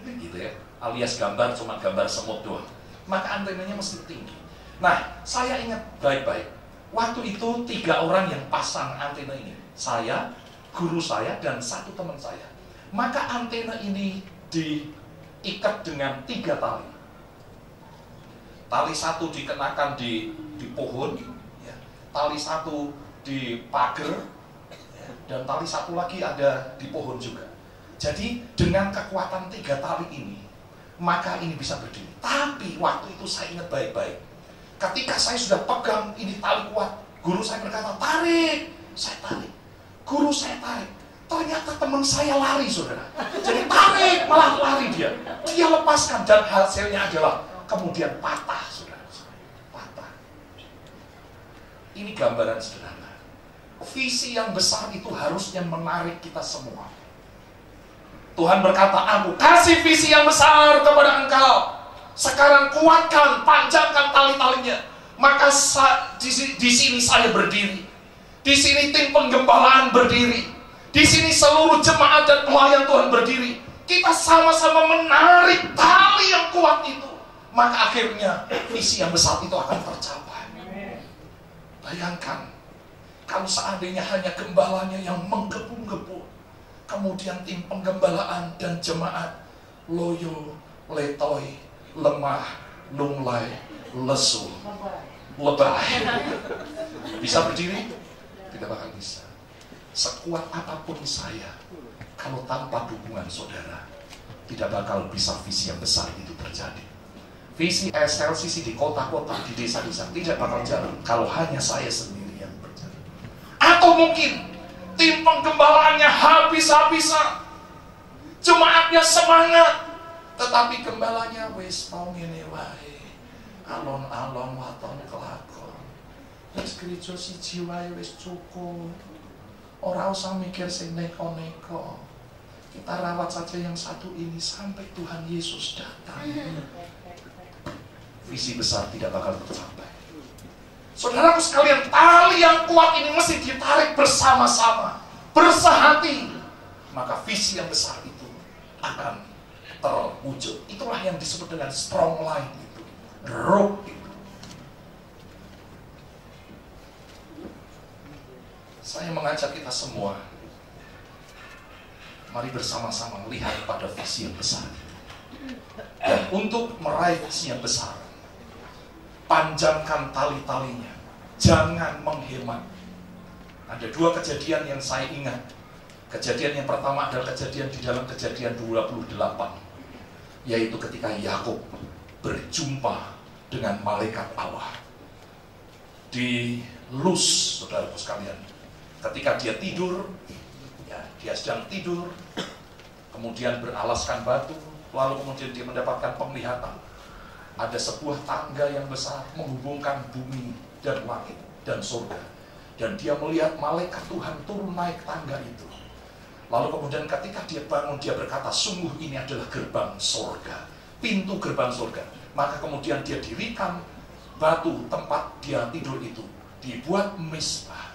gitu ya, alias gambar cuma gambar semut doang. Maka antenanya mesti tinggi. Nah, saya ingat baik-baik, waktu itu 3 orang yang pasang antena ini. Saya, guru saya, dan satu teman saya. Maka antena ini diikat dengan 3 tali. Tali satu dikenakan di pohon, ya. Tali satu di pagar, ya. Dan tali satu lagi ada di pohon juga. Jadi dengan kekuatan 3 tali ini, maka ini bisa berdiri. Tapi waktu itu saya ingat baik-baik. Ketika saya sudah pegang ini tali kuat, guru saya berkata, tarik. Saya tarik. Guru saya tarik. Ternyata teman saya lari, saudara. Jadi tarik, malah lari dia. Dia lepaskan, dan hasilnya adalah kemudian patah, saudara. Patah. Ini gambaran sederhana. Visi yang besar itu harusnya menarik kita semua. Tuhan berkata, aku kasih visi yang besar kepada engkau. Sekarang kuatkan, panjangkan tali-talinya. Maka di sini saya berdiri. Di sini tim penggembalaan berdiri. Di sini seluruh jemaat dan pelayan Tuhan berdiri. Kita sama-sama menarik tali yang kuat itu. Maka akhirnya visi yang besar itu akan tercapai. Bayangkan, kalau seandainya hanya gembalanya yang menggebu-gebu, kemudian tim penggembalaan dan jemaat loyo, letoy, lemah, lunglai, lesu, lebay. Bisa berdiri? Tidak bakal bisa. Sekuat apapun saya, kalau tanpa dukungan saudara, tidak bakal bisa visi yang besar itu terjadi. Visi SLCC di kota-kota, di desa-desa tidak bakal jalan kalau hanya saya sendiri yang berjalan. Atau mungkin tim penggembalaannya habis-habisan, jemaatnya semangat, tetapi gembalanya wis tau ngene wae, alon-alon waton kelakon, wis gereja siji wae wis cukup. Ora usah mikir sing neko-neko. Kita rawat saja yang satu ini sampai Tuhan Yesus datang. Visi besar tidak bakal tercapai. Saudaraku sekalian, tali yang kuat ini mesti ditarik bersama-sama, bersehati. Maka visi yang besar itu akan terwujud. Itulah yang disebut dengan strong line itu, rope itu. Saya mengajak kita semua, mari bersama-sama melihat pada visi yang besar. Dan untuk meraih visi yang besar, panjangkan tali-talinya, jangan menghemat. Ada 2 kejadian yang saya ingat. Kejadian yang pertama adalah kejadian di dalam Kejadian 28, yaitu ketika Yakub berjumpa dengan malaikat Allah di Luz, saudaraku sekalian. Ketika dia tidur, ya, dia sedang tidur, kemudian beralaskan batu, lalu kemudian dia mendapatkan penglihatan. Ada sebuah tangga yang besar menghubungkan bumi dan langit dan surga. Dan dia melihat malaikat Tuhan turun naik tangga itu. Lalu kemudian ketika dia bangun, dia berkata, sungguh ini adalah gerbang surga, pintu gerbang surga. Maka kemudian dia dirikan batu tempat dia tidur itu, dibuat misbah.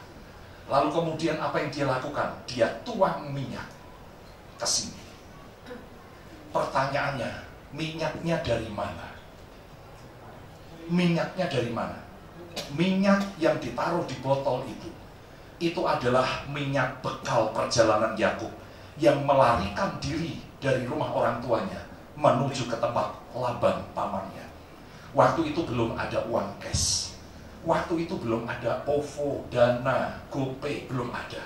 Lalu kemudian apa yang dia lakukan? Dia tuang minyak ke sini. Pertanyaannya, minyaknya dari mana? Minyaknya dari mana? Minyak yang ditaruh di botol itu adalah minyak bekal perjalanan Yakub yang melarikan diri dari rumah orang tuanya menuju ke tempat Laban pamannya. Waktu itu belum ada uang cash. Waktu itu belum ada OVO, Dana, GoPay, belum ada.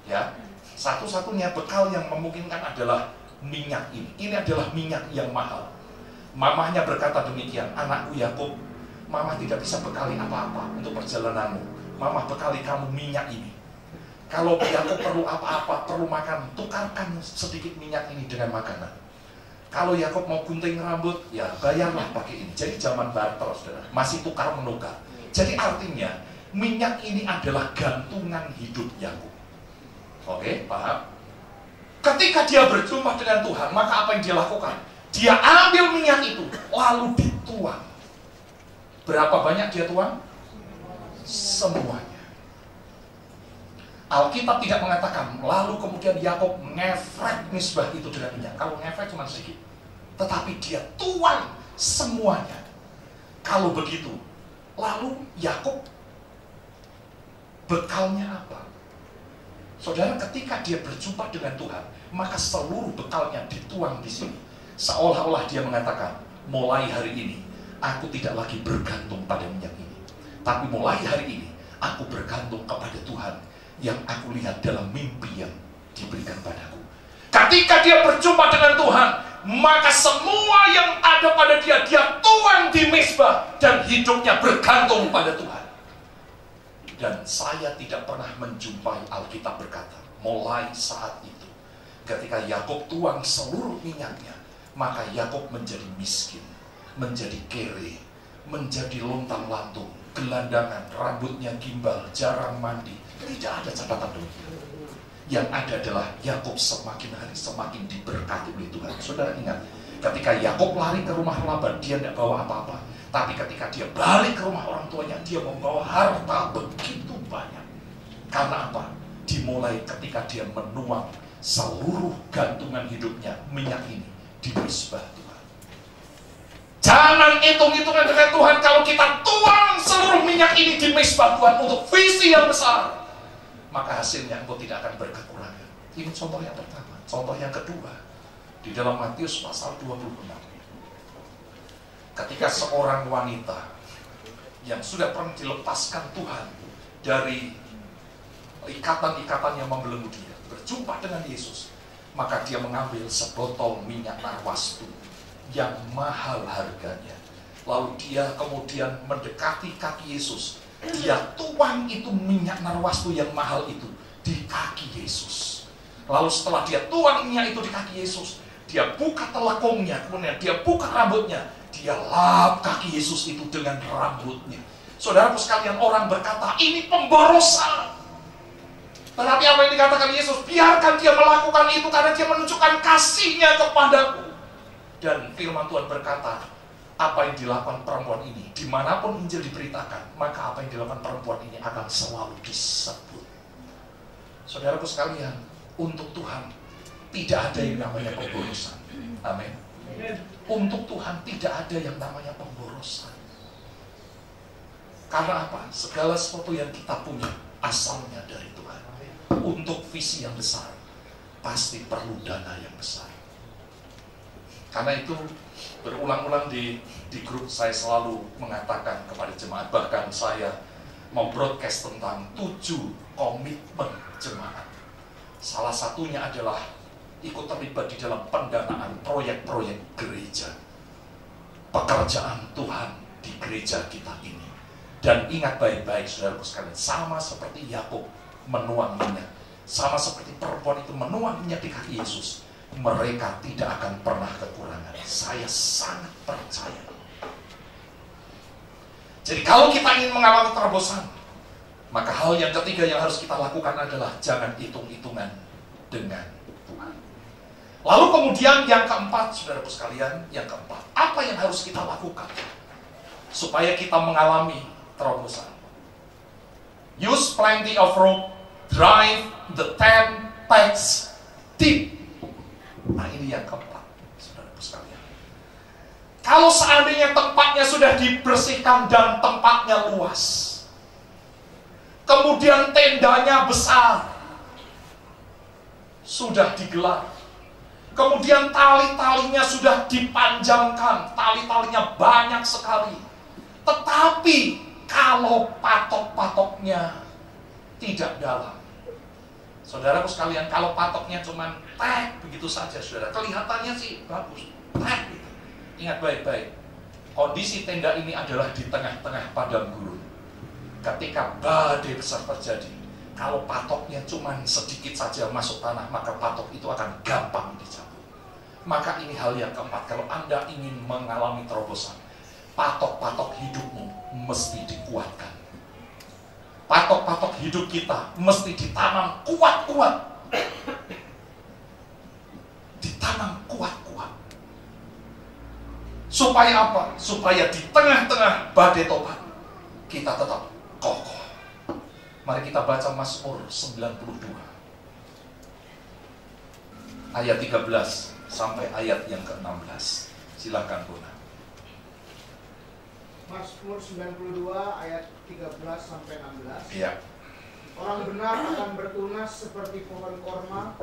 Ya, satu-satunya bekal yang memungkinkan adalah minyak ini. Ini adalah minyak yang mahal. Mamahnya berkata demikian, anakku Yakub, Mama tidak bisa bekali apa-apa untuk perjalananmu. Mama bekali kamu minyak ini. Kalau Yakub perlu apa-apa, perlu makan, tukarkan sedikit minyak ini dengan makanan. Kalau Yakub mau gunting rambut, ya bayarlah pakai ini. Jadi zaman barter, saudara, masih tukar menukar. Jadi artinya minyak ini adalah gantungan hidup Yakub. Oke, paham? Ketika dia berjumpa dengan Tuhan, maka apa yang dia lakukan? Dia ambil minyak itu, lalu dituang. Berapa banyak dia tuang? Semuanya. Alkitab tidak mengatakan, lalu kemudian Yakub ngefrek misbah itu dengan minyak. Kalau ngefrek cuma sedikit. Tetapi dia tuang semuanya. Kalau begitu, lalu Yakub bekalnya apa? Saudara, ketika dia berjumpa dengan Tuhan, maka seluruh bekalnya dituang di sini. Seolah-olah dia mengatakan, mulai hari ini, aku tidak lagi bergantung pada minyak ini. Tapi mulai hari ini, aku bergantung kepada Tuhan yang aku lihat dalam mimpi yang diberikan padaku. Ketika dia berjumpa dengan Tuhan, maka semua yang ada pada dia tuang di mezbah dan hidupnya bergantung pada Tuhan. Dan saya tidak pernah menjumpai Alkitab berkata, mulai saat itu, ketika Yakub tuang seluruh minyaknya, maka Yakub menjadi miskin, menjadi kere, menjadi lontang-lantung, gelandangan, rambutnya gimbal, jarang mandi. Tidak ada catatan demikian. Yang ada adalah Yakub semakin hari semakin diberkati oleh Tuhan. Saudara ingat, ketika Yakub lari ke rumah Laban, dia tidak bawa apa-apa. Tapi ketika dia balik ke rumah orang tuanya, dia membawa harta begitu banyak. Karena apa? Dimulai ketika dia menuang seluruh gantungan hidupnya, minyak ini, di mezbah Tuhan. Jangan hitung-hitungan dengan Tuhan kalau kita tuang seluruh minyak ini di mezbah Tuhan untuk visi yang besar. Maka hasilnya engkau tidak akan berkekurangan. Ini contoh yang pertama. Contoh yang kedua, di dalam Matius pasal 26. Ketika seorang wanita yang sudah pernah dilepaskan Tuhan dari ikatan-ikatan yang membelenggu dia, berjumpa dengan Yesus, maka dia mengambil sebotol minyak narwastu yang mahal harganya. Lalu dia kemudian mendekati kaki Yesus. Dia tuang itu minyak narwastu yang mahal itu di kaki Yesus. Lalu setelah dia tuang minyak itu di kaki Yesus, dia buka telekungnya, kemudian dia buka rambutnya, dia lap kaki Yesus itu dengan rambutnya. Saudaraku sekalian, orang berkata, ini pemborosan. Tetapi apa yang dikatakan Yesus? Biarkan dia melakukan itu karena dia menunjukkan kasihnya kepadaku. Dan firman Tuhan berkata, apa yang dilakukan perempuan ini, dimanapun Injil diberitakan, maka apa yang dilakukan perempuan ini akan selalu disebut. Saudaraku sekalian, untuk Tuhan tidak ada yang namanya pemborosan. Amin. Untuk Tuhan tidak ada yang namanya pemborosan. Karena apa? Segala sesuatu yang kita punya asalnya dari Tuhan. Untuk visi yang besar, pasti perlu dana yang besar. Karena itu berulang-ulang di grup saya selalu mengatakan kepada jemaat, bahkan saya mau broadcast tentang 7 komitmen jemaat. Salah satunya adalah ikut terlibat di dalam pendanaan proyek-proyek gereja, pekerjaan Tuhan di gereja kita ini. Dan ingat baik-baik saudaraku sekalian, sama seperti Yakub menuang minyak, sama seperti perempuan itu menuang minyak di kaki Yesus, mereka tidak akan pernah kekurangan. Saya sangat percaya. Jadi kalau kita ingin mengalami terobosan, maka hal yang ketiga yang harus kita lakukan adalah jangan hitung-hitungan dengan Tuhan. Lalu kemudian yang keempat, saudaraku sekalian, yang keempat, apa yang harus kita lakukan supaya kita mengalami terobosan? Use plenty of rope, drive the 10 pegs deep. Nah, ini yang keempat, saudaraku sekalian. Kalau seandainya tempatnya sudah dibersihkan dan tempatnya luas, kemudian tendanya besar, sudah digelar, kemudian tali-talinya sudah dipanjangkan, tali-talinya banyak sekali. Tetapi kalau patok-patoknya tidak dalam, saudaraku sekalian, kalau patoknya cuma tag begitu saja, saudara, kelihatannya sih bagus, tag gitu. Ingat baik-baik, kondisi tenda ini adalah di tengah-tengah padang gurun. Ketika badai besar terjadi, kalau patoknya cuma sedikit saja masuk tanah, maka patok itu akan gampang dicabut. Maka ini hal yang keempat, kalau Anda ingin mengalami terobosan, patok-patok hidupmu mesti dikuatkan. Patok-patok hidup kita mesti ditanam kuat-kuat. Ditanam kuat-kuat. Supaya apa? Supaya di tengah-tengah badai topan kita tetap kokoh. Mari kita baca Mazmur 92 ayat 13 sampai ayat yang ke-16. Silakan Bunda. Mazmur 92 ayat 13 sampai 16. Iya. Orang benar akan bertunas seperti pohon korma,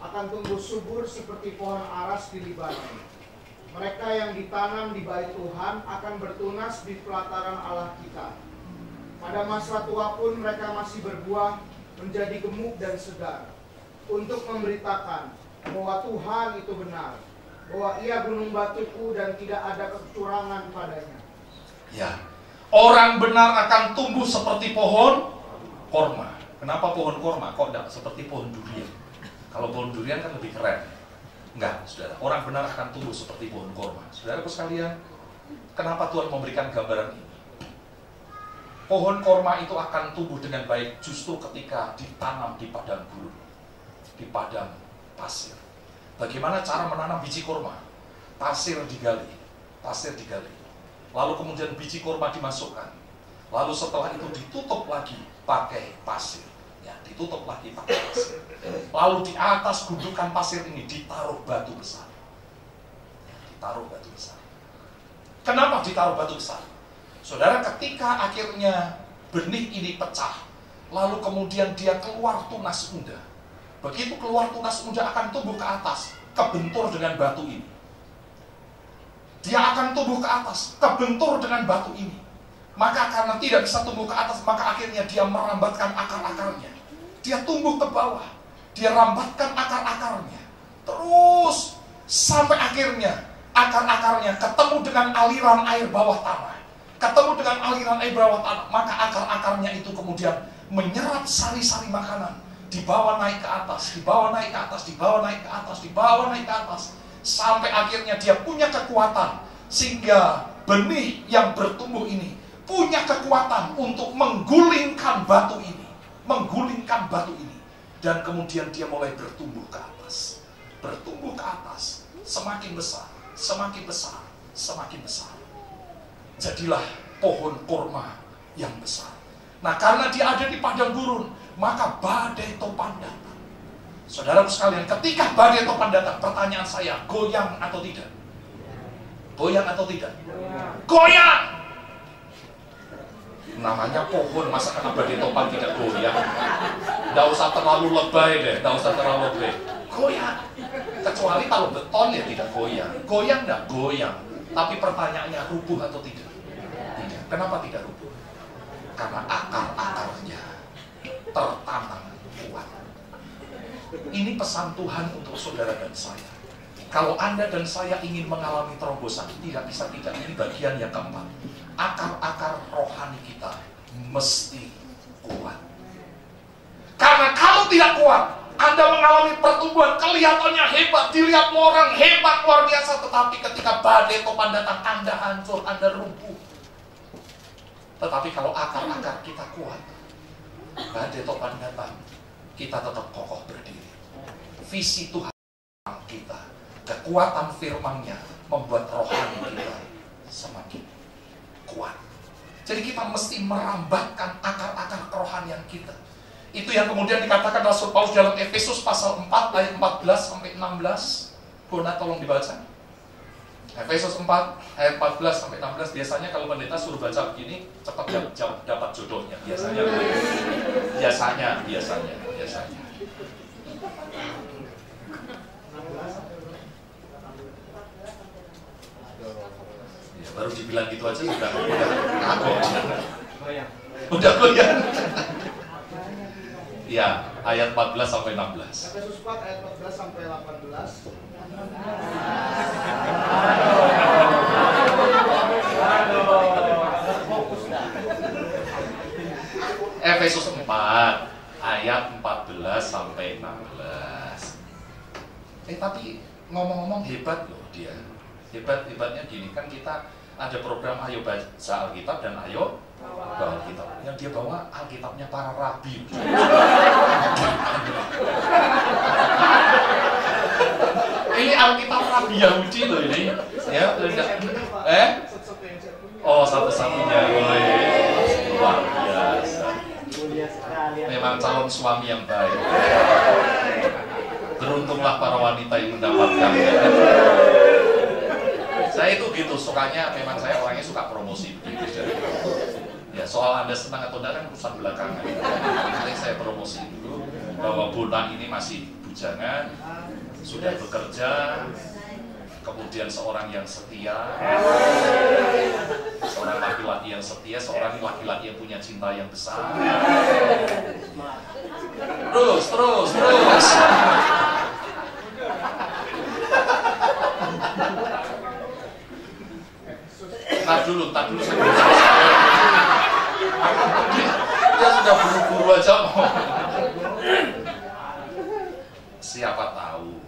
akan tumbuh subur seperti pohon aras di Libanon. Mereka yang ditanam di bait Tuhan akan bertunas di pelataran Allah kita. Pada masa tua pun mereka masih berbuah, menjadi gemuk dan segar, untuk memberitakan bahwa Tuhan itu benar, bahwa Ia gunung batuku dan tidak ada kecurangan padanya. Ya, orang benar akan tumbuh seperti pohon korma. Kenapa pohon korma? Kok tidak seperti pohon durian? Kalau pohon durian kan lebih keren. Enggak, saudara. Orang benar akan tumbuh seperti pohon korma. Saudara sekalian, kenapa Tuhan memberikan gambaran ini? Pohon korma itu akan tumbuh dengan baik justru ketika ditanam di padang gurun, di padang pasir. Bagaimana cara menanam biji korma? Pasir digali, lalu kemudian biji korma dimasukkan, lalu setelah itu ditutup lagi pakai pasir, ya, ditutup lagi pakai pasir. Lalu di atas gundukan pasir ini ditaruh batu besar, ya, ditaruh batu besar. Kenapa ditaruh batu besar? Saudara, ketika akhirnya benih ini pecah, lalu kemudian dia keluar tunas muda. Begitu keluar tunas muda akan tumbuh ke atas, kebentur dengan batu ini. Dia akan tumbuh ke atas, kebentur dengan batu ini. Maka karena tidak bisa tumbuh ke atas, maka akhirnya dia merambatkan akar-akarnya. Dia tumbuh ke bawah, dia rambatkan akar-akarnya. Terus sampai akhirnya akar-akarnya ketemu dengan aliran air bawah tanah. Ketemu dengan aliran air bawah tanah, maka akar-akarnya itu kemudian menyerap sari-sari makanan. Dibawa naik ke atas, dibawa naik ke atas, dibawa naik ke atas, dibawa naik ke atas. Sampai akhirnya dia punya kekuatan, sehingga benih yang bertumbuh ini punya kekuatan untuk menggulingkan batu ini. Menggulingkan batu ini. Dan kemudian dia mulai bertumbuh ke atas. Bertumbuh ke atas, semakin besar, semakin besar, semakin besar. Jadilah pohon korma yang besar. Nah, karena dia ada di padang gurun, maka badai topan datang. Saudara sekalian, ketika badai topan datang, pertanyaan saya, goyang atau tidak? Goyang atau tidak? Goyang! Namanya pohon, masa kena badai topan tidak goyang? Nggak usah terlalu lebay deh, nggak usah terlalu lebay. Goyang! Kecuali kalau beton ya tidak goyang. Goyang nggak? Goyang. Tapi pertanyaannya, rubuh atau tidak? Tidak. Kenapa tidak rubuh? Karena akar-akarnya tertanam kuat. Ini pesan Tuhan untuk saudara dan saya. Kalau Anda dan saya ingin mengalami terobosan, tidak bisa tidak. Ini bagian yang keempat. Akar-akar rohani kita mesti kuat. Karena kalau tidak kuat, Anda mengalami pertumbuhan kelihatannya hebat, dilihat orang hebat luar biasa, tetapi ketika badai topan datang, Anda hancur, Anda lumpuh. Tetapi kalau akar-akar kita kuat, badai topan datang, kita tetap kokoh berdiri. Visi Tuhan kita, kekuatan firman-Nya membuat rohani kita semakin kuat. Jadi kita mesti merambatkan akar-akar kerohanian kita. Itu yang kemudian dikatakan Rasul Paulus dalam Efesus pasal 4 ayat 14 sampai 16. Bona tolong dibaca. Efesus 4 ayat 14 sampai 16. Biasanya kalau pendeta suruh baca begini, cepat dapat jodohnya. Biasanya. Ya, baru dibilang gitu aja sudah kagok. Udah goyang. Ya, ayat 14 sampai 16. Efesus 4 ayat 14 sampai 18. Efesus 4 ayat 14 sampai 16. Tapi ngomong-ngomong hebat loh dia. Hebatnya gini, kan kita ada program Ayo Baca Alkitab dan Ayo Bawa Alkitab. Yang dia bawa Alkitabnya para rabi. Ini Alkitab Rabi Yahudi loh ini. Ya, Oh, satu-satunya. Luar biasa. Memang calon suami yang baik. Beruntunglah para wanita yang mendapatkannya. Saya itu gitu, sukanya, memang saya orangnya suka promosi begitu. Ya, soal Anda senang atau tidak kan urusan belakangan. Nanti saya promosi dulu bahwa Bona ini masih bujangan, sudah bekerja, kemudian seorang yang setia, seorang laki-laki yang setia, seorang laki-laki yang punya cinta yang besar. Terus. Tar dulu saya belum selesai. Dia sudah buru-buru aja mau. Siapa tahu,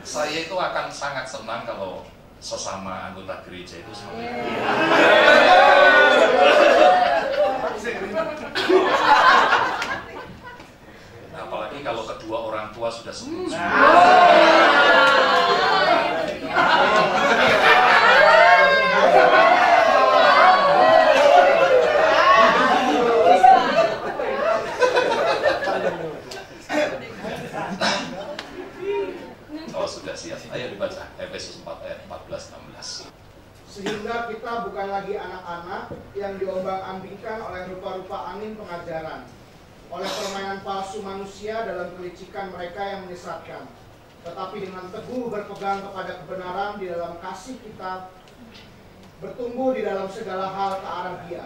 saya itu akan sangat senang kalau sesama anggota gereja itu seperti itu. Nah, apalagi kalau kedua orang tua sudah setuju. Ayo dibaca Efesus 4 ayat 14-16. Sehingga kita bukan lagi anak-anak yang diombang-ambingkan oleh rupa-rupa angin pengajaran, oleh permainan palsu manusia dalam kelicikan mereka yang menyesatkan, tetapi dengan teguh berpegang kepada kebenaran di dalam kasih kita, bertumbuh di dalam segala hal ke arah Dia,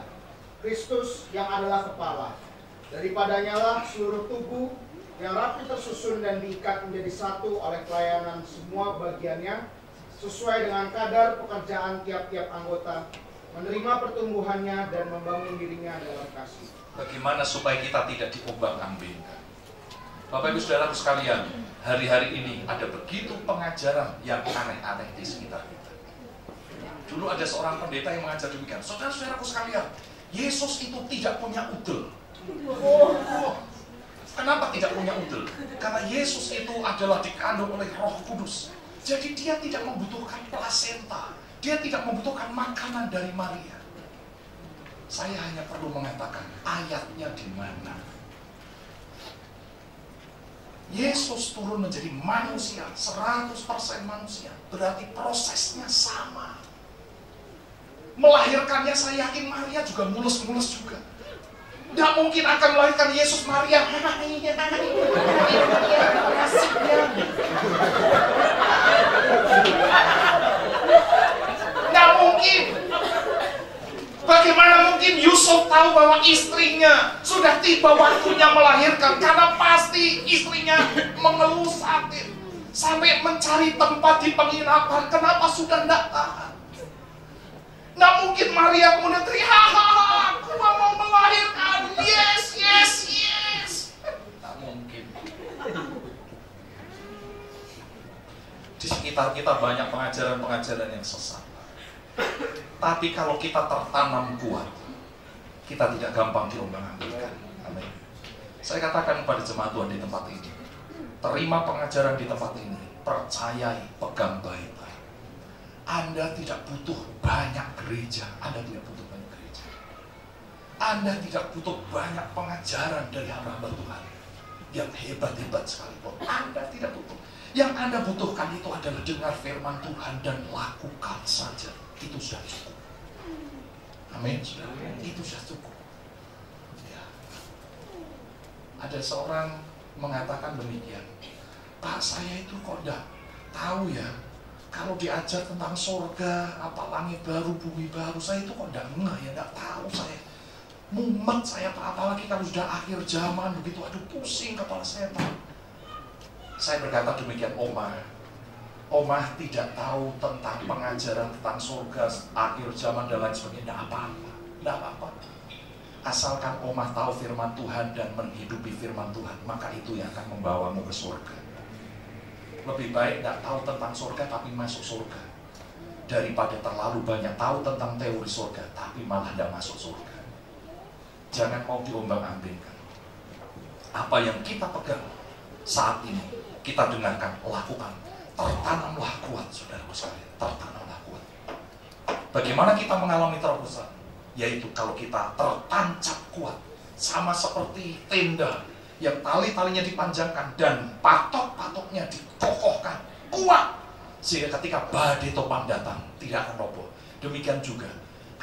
Kristus yang adalah kepala. Daripadanya lah seluruh tubuh yang rapi tersusun dan diikat menjadi satu oleh pelayanan semua bagiannya sesuai dengan kadar pekerjaan tiap-tiap anggota, menerima pertumbuhannya dan membangun dirinya dalam kasih. Bagaimana supaya kita tidak diombang-ambingkan? Bapak Ibu Saudaraku sekalian, hari-hari ini ada begitu pengajaran yang aneh-aneh di sekitar kita. Dulu ada seorang pendeta yang mengajar demikian, saudara-saudaraku sekalian, Yesus itu tidak punya udel. Kenapa tidak punya udel? Karena Yesus itu adalah dikandung oleh Roh Kudus. Jadi dia tidak membutuhkan plasenta. Dia tidak membutuhkan makanan dari Maria. Saya hanya perlu mengatakan ayatnya di mana. Yesus turun menjadi manusia, 100% manusia. Berarti prosesnya sama. Melahirkannya saya yakin Maria juga mulus-mulus juga. Tidak mungkin akan melahirkan Yesus Maria. Tidak mungkin. Bagaimana mungkin Yusuf tahu bahwa istrinya sudah tiba waktunya melahirkan? Karena pasti istrinya mengeluh sakit sampai mencari tempat di penginapan. Kenapa sudah tidak tahan? Tidak mungkin Maria kemudian teriak, aku mau melahirkan, yes. Tidak mungkin. Di sekitar kita banyak pengajaran-pengajaran yang sesat. Tapi kalau kita tertanam kuat, kita tidak gampang diombang-ambingkan. Amin. Saya katakan kepada jemaat Tuhan di tempat ini, terima pengajaran di tempat ini, percayai, pegang baik-baik. Anda tidak butuh banyak gereja. Anda tidak butuh banyak gereja. Anda tidak butuh banyak pengajaran dari hamba Tuhan yang hebat-hebat sekalipun. Anda tidak butuh. Yang Anda butuhkan itu adalah dengar firman Tuhan dan lakukan saja. Itu sudah cukup. Amin. Itu sudah cukup. Ya. Ada seorang mengatakan demikian, Pak, saya itu kok enggak tahu ya, kalau diajar tentang surga, apa langit baru, bumi baru, saya itu kok enggak ngeh ya, enggak tahu saya. Mumet saya, apalagi kalau sudah akhir zaman begitu, aduh pusing kepala saya, Pak. Saya berkata demikian, Omah tidak tahu tentang pengajaran tentang surga, akhir zaman dan lain sebagainya, enggak apa-apa. Asalkan Omah tahu firman Tuhan dan menghidupi firman Tuhan, maka itu yang akan membawamu ke surga. Lebih baik nggak tahu tentang surga tapi masuk surga, daripada terlalu banyak tahu tentang teori surga tapi malah nggak masuk surga. Jangan mau diombang-ambingkan. Apa yang kita pegang saat ini, kita dengarkan, lakukan. Tertanamlah kuat, saudaraku sekalian. Tertanamlah kuat. Bagaimana kita mengalami terobosan? Yaitu kalau kita tertancap kuat, sama seperti tenda yang tali-talinya dipanjangkan dan patok-patoknya dikokohkan kuat, sehingga ketika badai topan datang tidak akan roboh. Demikian juga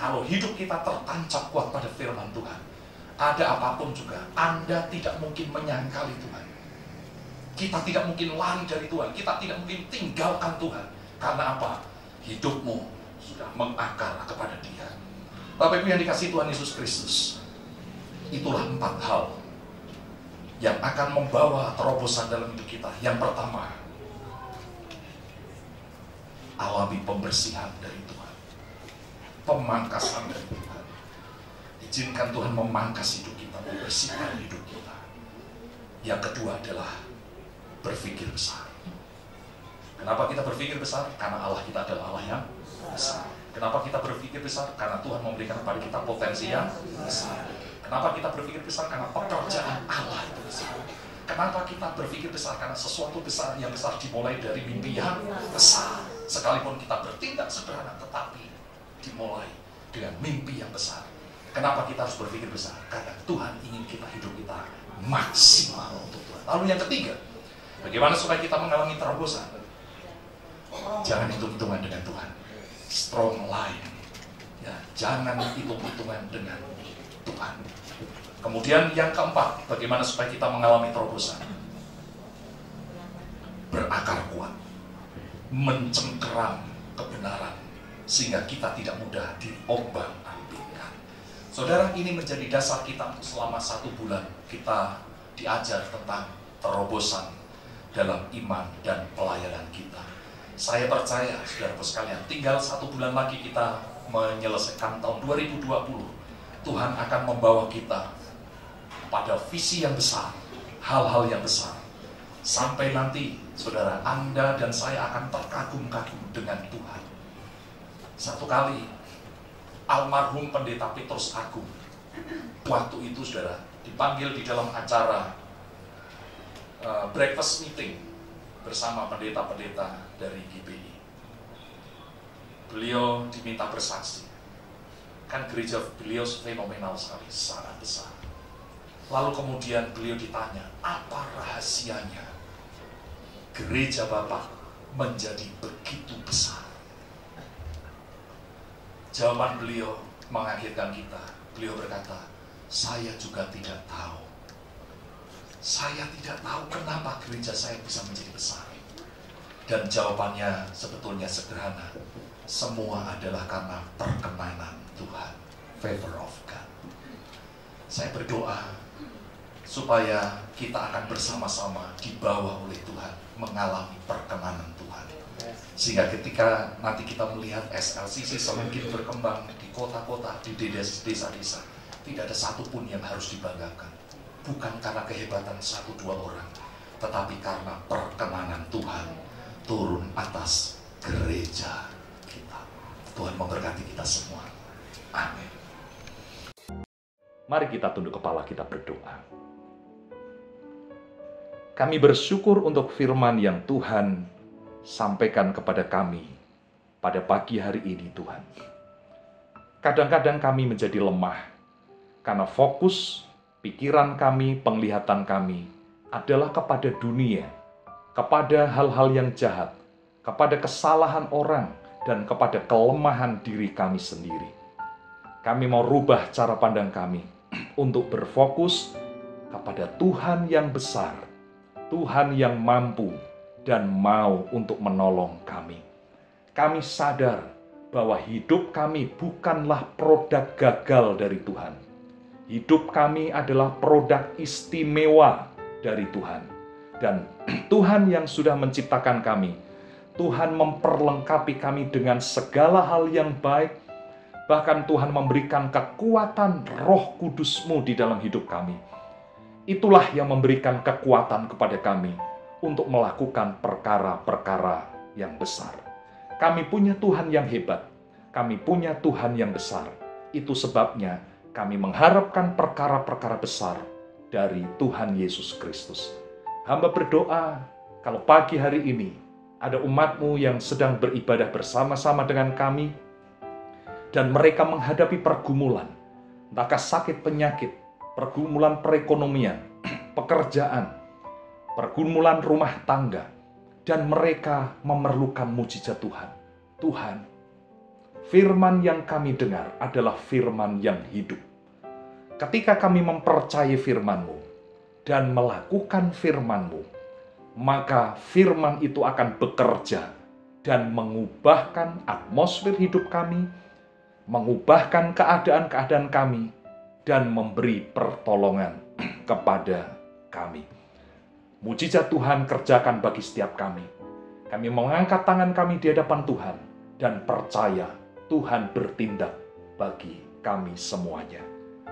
Kalau hidup kita tertancap kuat pada firman Tuhan, ada apapun juga, Anda tidak mungkin menyangkali Tuhan. Kita tidak mungkin lari dari Tuhan, kita tidak mungkin tinggalkan Tuhan. Karena apa? Hidupmu sudah mengakar kepada Dia. Bapak Ibu yang dikasihi Tuhan Yesus Kristus, itulah 4 hal yang akan membawa terobosan dalam hidup kita. Yang pertama, alami pembersihan dari Tuhan, pemangkasan dari Tuhan. Izinkan Tuhan memangkas hidup kita, membersihkan hidup kita. Yang kedua adalah berpikir besar. Kenapa kita berpikir besar? Karena Allah kita adalah Allah yang besar. Kenapa kita berpikir besar? Karena Tuhan memberikan kepada kita potensi yang besar. Kenapa kita berpikir besar? Karena pekerjaan Allah itu besar. Kenapa kita berpikir besar? Karena sesuatu besar yang besar dimulai dari mimpi yang besar. Sekalipun kita bertindak sederhana, tetapi dimulai dengan mimpi yang besar. Kenapa kita harus berpikir besar? Karena Tuhan ingin kita hidup kita maksimal untuk Tuhan. Lalu yang ketiga, bagaimana supaya kita mengalami terobosan? Jangan hitung-hitungan dengan Tuhan. Strong line. Ya, jangan hitung-hitungan dengan Tuhan. Kemudian yang keempat, bagaimana supaya kita mengalami terobosan? Berakar kuat, mencengkeram kebenaran, sehingga kita tidak mudah diombang-ambingkan. Saudara, ini menjadi dasar kita untuk selama 1 bulan kita diajar tentang terobosan dalam iman dan pelayanan kita. Saya percaya, saudaraku sekalian, tinggal 1 bulan lagi kita menyelesaikan tahun 2020. Tuhan akan membawa kita pada visi yang besar, hal-hal yang besar. Sampai nanti, saudara, Anda dan saya akan terkagum-kagum dengan Tuhan. Satu kali, almarhum Pendeta Petrus Agung, waktu itu, saudara, dipanggil di dalam acara breakfast meeting bersama pendeta-pendeta dari GBI. Beliau diminta bersaksi. Kan gereja beliau fenomenal sekali, sangat besar. Lalu kemudian beliau ditanya, apa rahasianya gereja Bapak menjadi begitu besar? Jawaban beliau mengagetkan kita. Beliau berkata, saya juga tidak tahu. Saya tidak tahu kenapa gereja saya bisa menjadi besar. Dan jawabannya sebetulnya sederhana. Semua adalah karena perkenanan Tuhan. Favor of God. Saya berdoa supaya kita akan bersama-sama dibawa oleh Tuhan, mengalami perkenanan Tuhan. Sehingga ketika nanti kita melihat SLCC semakin berkembang di kota-kota, di desa-desa, tidak ada satupun yang harus dibanggakan. Bukan karena kehebatan 1-2 orang, tetapi karena perkenanan Tuhan turun atas gereja kita. Tuhan memberkati kita semua. Amin. Mari kita tunduk kepala, kita berdoa. Kami bersyukur untuk firman yang Tuhan sampaikan kepada kami pada pagi hari ini, Tuhan. Kadang-kadang kami menjadi lemah karena fokus pikiran kami, penglihatan kami adalah kepada dunia, kepada hal-hal yang jahat, kepada kesalahan orang, dan kepada kelemahan diri kami sendiri. Kami mau rubah cara pandang kami untuk berfokus kepada Tuhan yang besar, Tuhan yang mampu dan mau untuk menolong kami. Kami sadar bahwa hidup kami bukanlah produk gagal dari Tuhan. Hidup kami adalah produk istimewa dari Tuhan. Dan Tuhan yang sudah menciptakan kami, Tuhan memperlengkapi kami dengan segala hal yang baik. Bahkan Tuhan memberikan kekuatan Roh Kudus-Mu di dalam hidup kami. Itulah yang memberikan kekuatan kepada kami untuk melakukan perkara-perkara yang besar. Kami punya Tuhan yang hebat. Kami punya Tuhan yang besar. Itu sebabnya kami mengharapkan perkara-perkara besar dari Tuhan Yesus Kristus. Hamba berdoa, kalau pagi hari ini ada umat-Mu yang sedang beribadah bersama-sama dengan kami, dan mereka menghadapi pergumulan, entahkah sakit penyakit, pergumulan perekonomian, pekerjaan, pergumulan rumah tangga, dan mereka memerlukan mujizat Tuhan. Tuhan, firman yang kami dengar adalah firman yang hidup. Ketika kami mempercayai firman-Mu dan melakukan firman-Mu, maka firman itu akan bekerja dan mengubahkan atmosfer hidup kami, mengubahkan keadaan-keadaan kami, dan memberi pertolongan kepada kami. Mujizat Tuhan kerjakan bagi setiap kami. Kami mengangkat tangan kami di hadapan Tuhan dan percaya Tuhan bertindak bagi kami semuanya.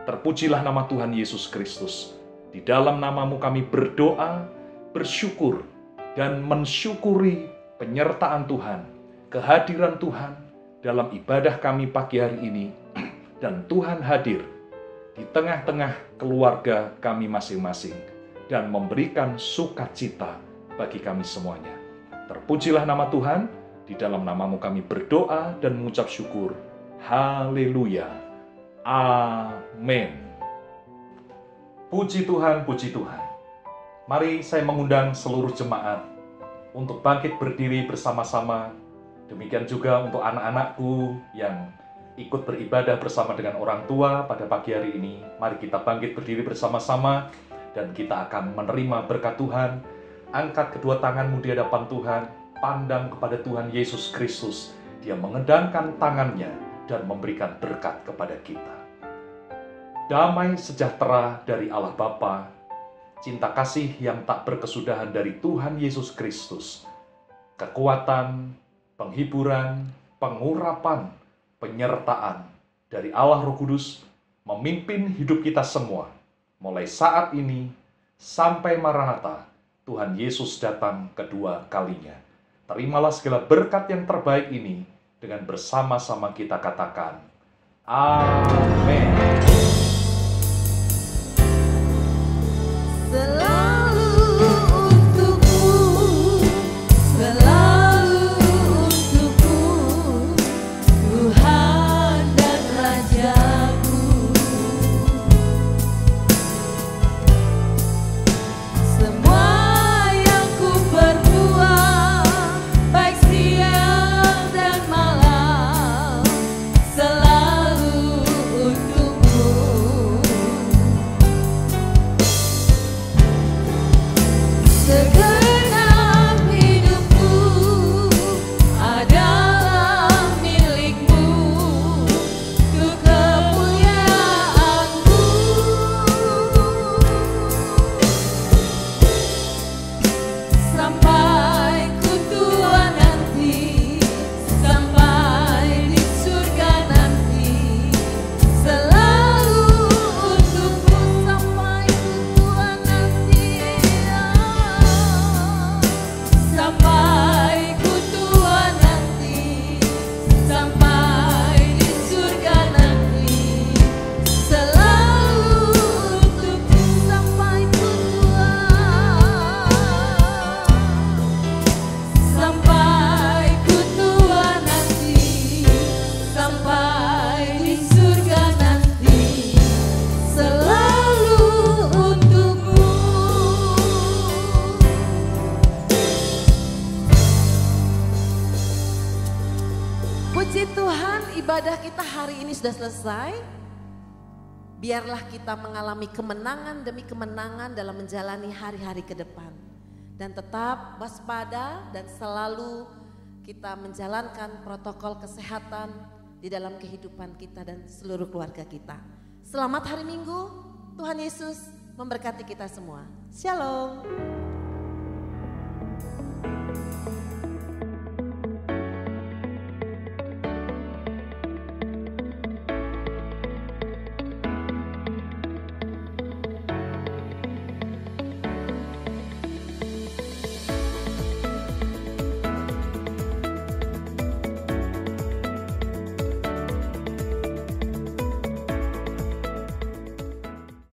Terpujilah nama Tuhan Yesus Kristus. Di dalam nama-Mu kami berdoa, bersyukur, dan mensyukuri penyertaan Tuhan, kehadiran Tuhan dalam ibadah kami pagi hari ini, dan Tuhan hadir di tengah-tengah keluarga kami masing-masing dan memberikan sukacita bagi kami semuanya. Terpujilah nama Tuhan, di dalam nama-Mu kami berdoa dan mengucap syukur. Haleluya. Amin. Puji Tuhan, puji Tuhan. Mari saya mengundang seluruh jemaat untuk bangkit berdiri bersama-sama. Demikian juga untuk anak-anakku yang ikut beribadah bersama dengan orang tua pada pagi hari ini. Mari kita bangkit berdiri bersama-sama dan kita akan menerima berkat Tuhan. Angkat kedua tanganmu di hadapan Tuhan, pandang kepada Tuhan Yesus Kristus. Dia mengendangkan tangannya dan memberikan berkat kepada kita. Damai sejahtera dari Allah Bapa, cinta kasih yang tak berkesudahan dari Tuhan Yesus Kristus, kekuatan, penghiburan, pengurapan, penyertaan dari Allah Roh Kudus memimpin hidup kita semua mulai saat ini sampai Maranatha Tuhan Yesus datang kedua kalinya. Terimalah segala berkat yang terbaik ini dengan bersama-sama kita katakan amin. Selalu untukmu, selalu untukmu, Tuhan dan Rajaku. Semua yang ku perbuat, baik siang dan malam, selalu untukmu. Segenap hidupku adalah milikmu, untuk kemuliaan-Mu. Sampai ku tua nanti, sampai di surga nanti, selalu untukmu. Sampai ku tua nanti, sampai ku tua nanti, sampai di surga nanti, selalu untukmu. Sampai ku tua, sampai ku tua nanti, sampai di surga nanti, selalu untukmu. Puji Tuhan, ibadah kita hari ini sudah selesai. Biarlah kita mengalami kemenangan demi kemenangan dalam menjalani hari-hari ke depan. Dan tetap waspada dan selalu kita menjalankan protokol kesehatan di dalam kehidupan kita dan seluruh keluarga kita. Selamat hari Minggu, Tuhan Yesus memberkati kita semua. Shalom.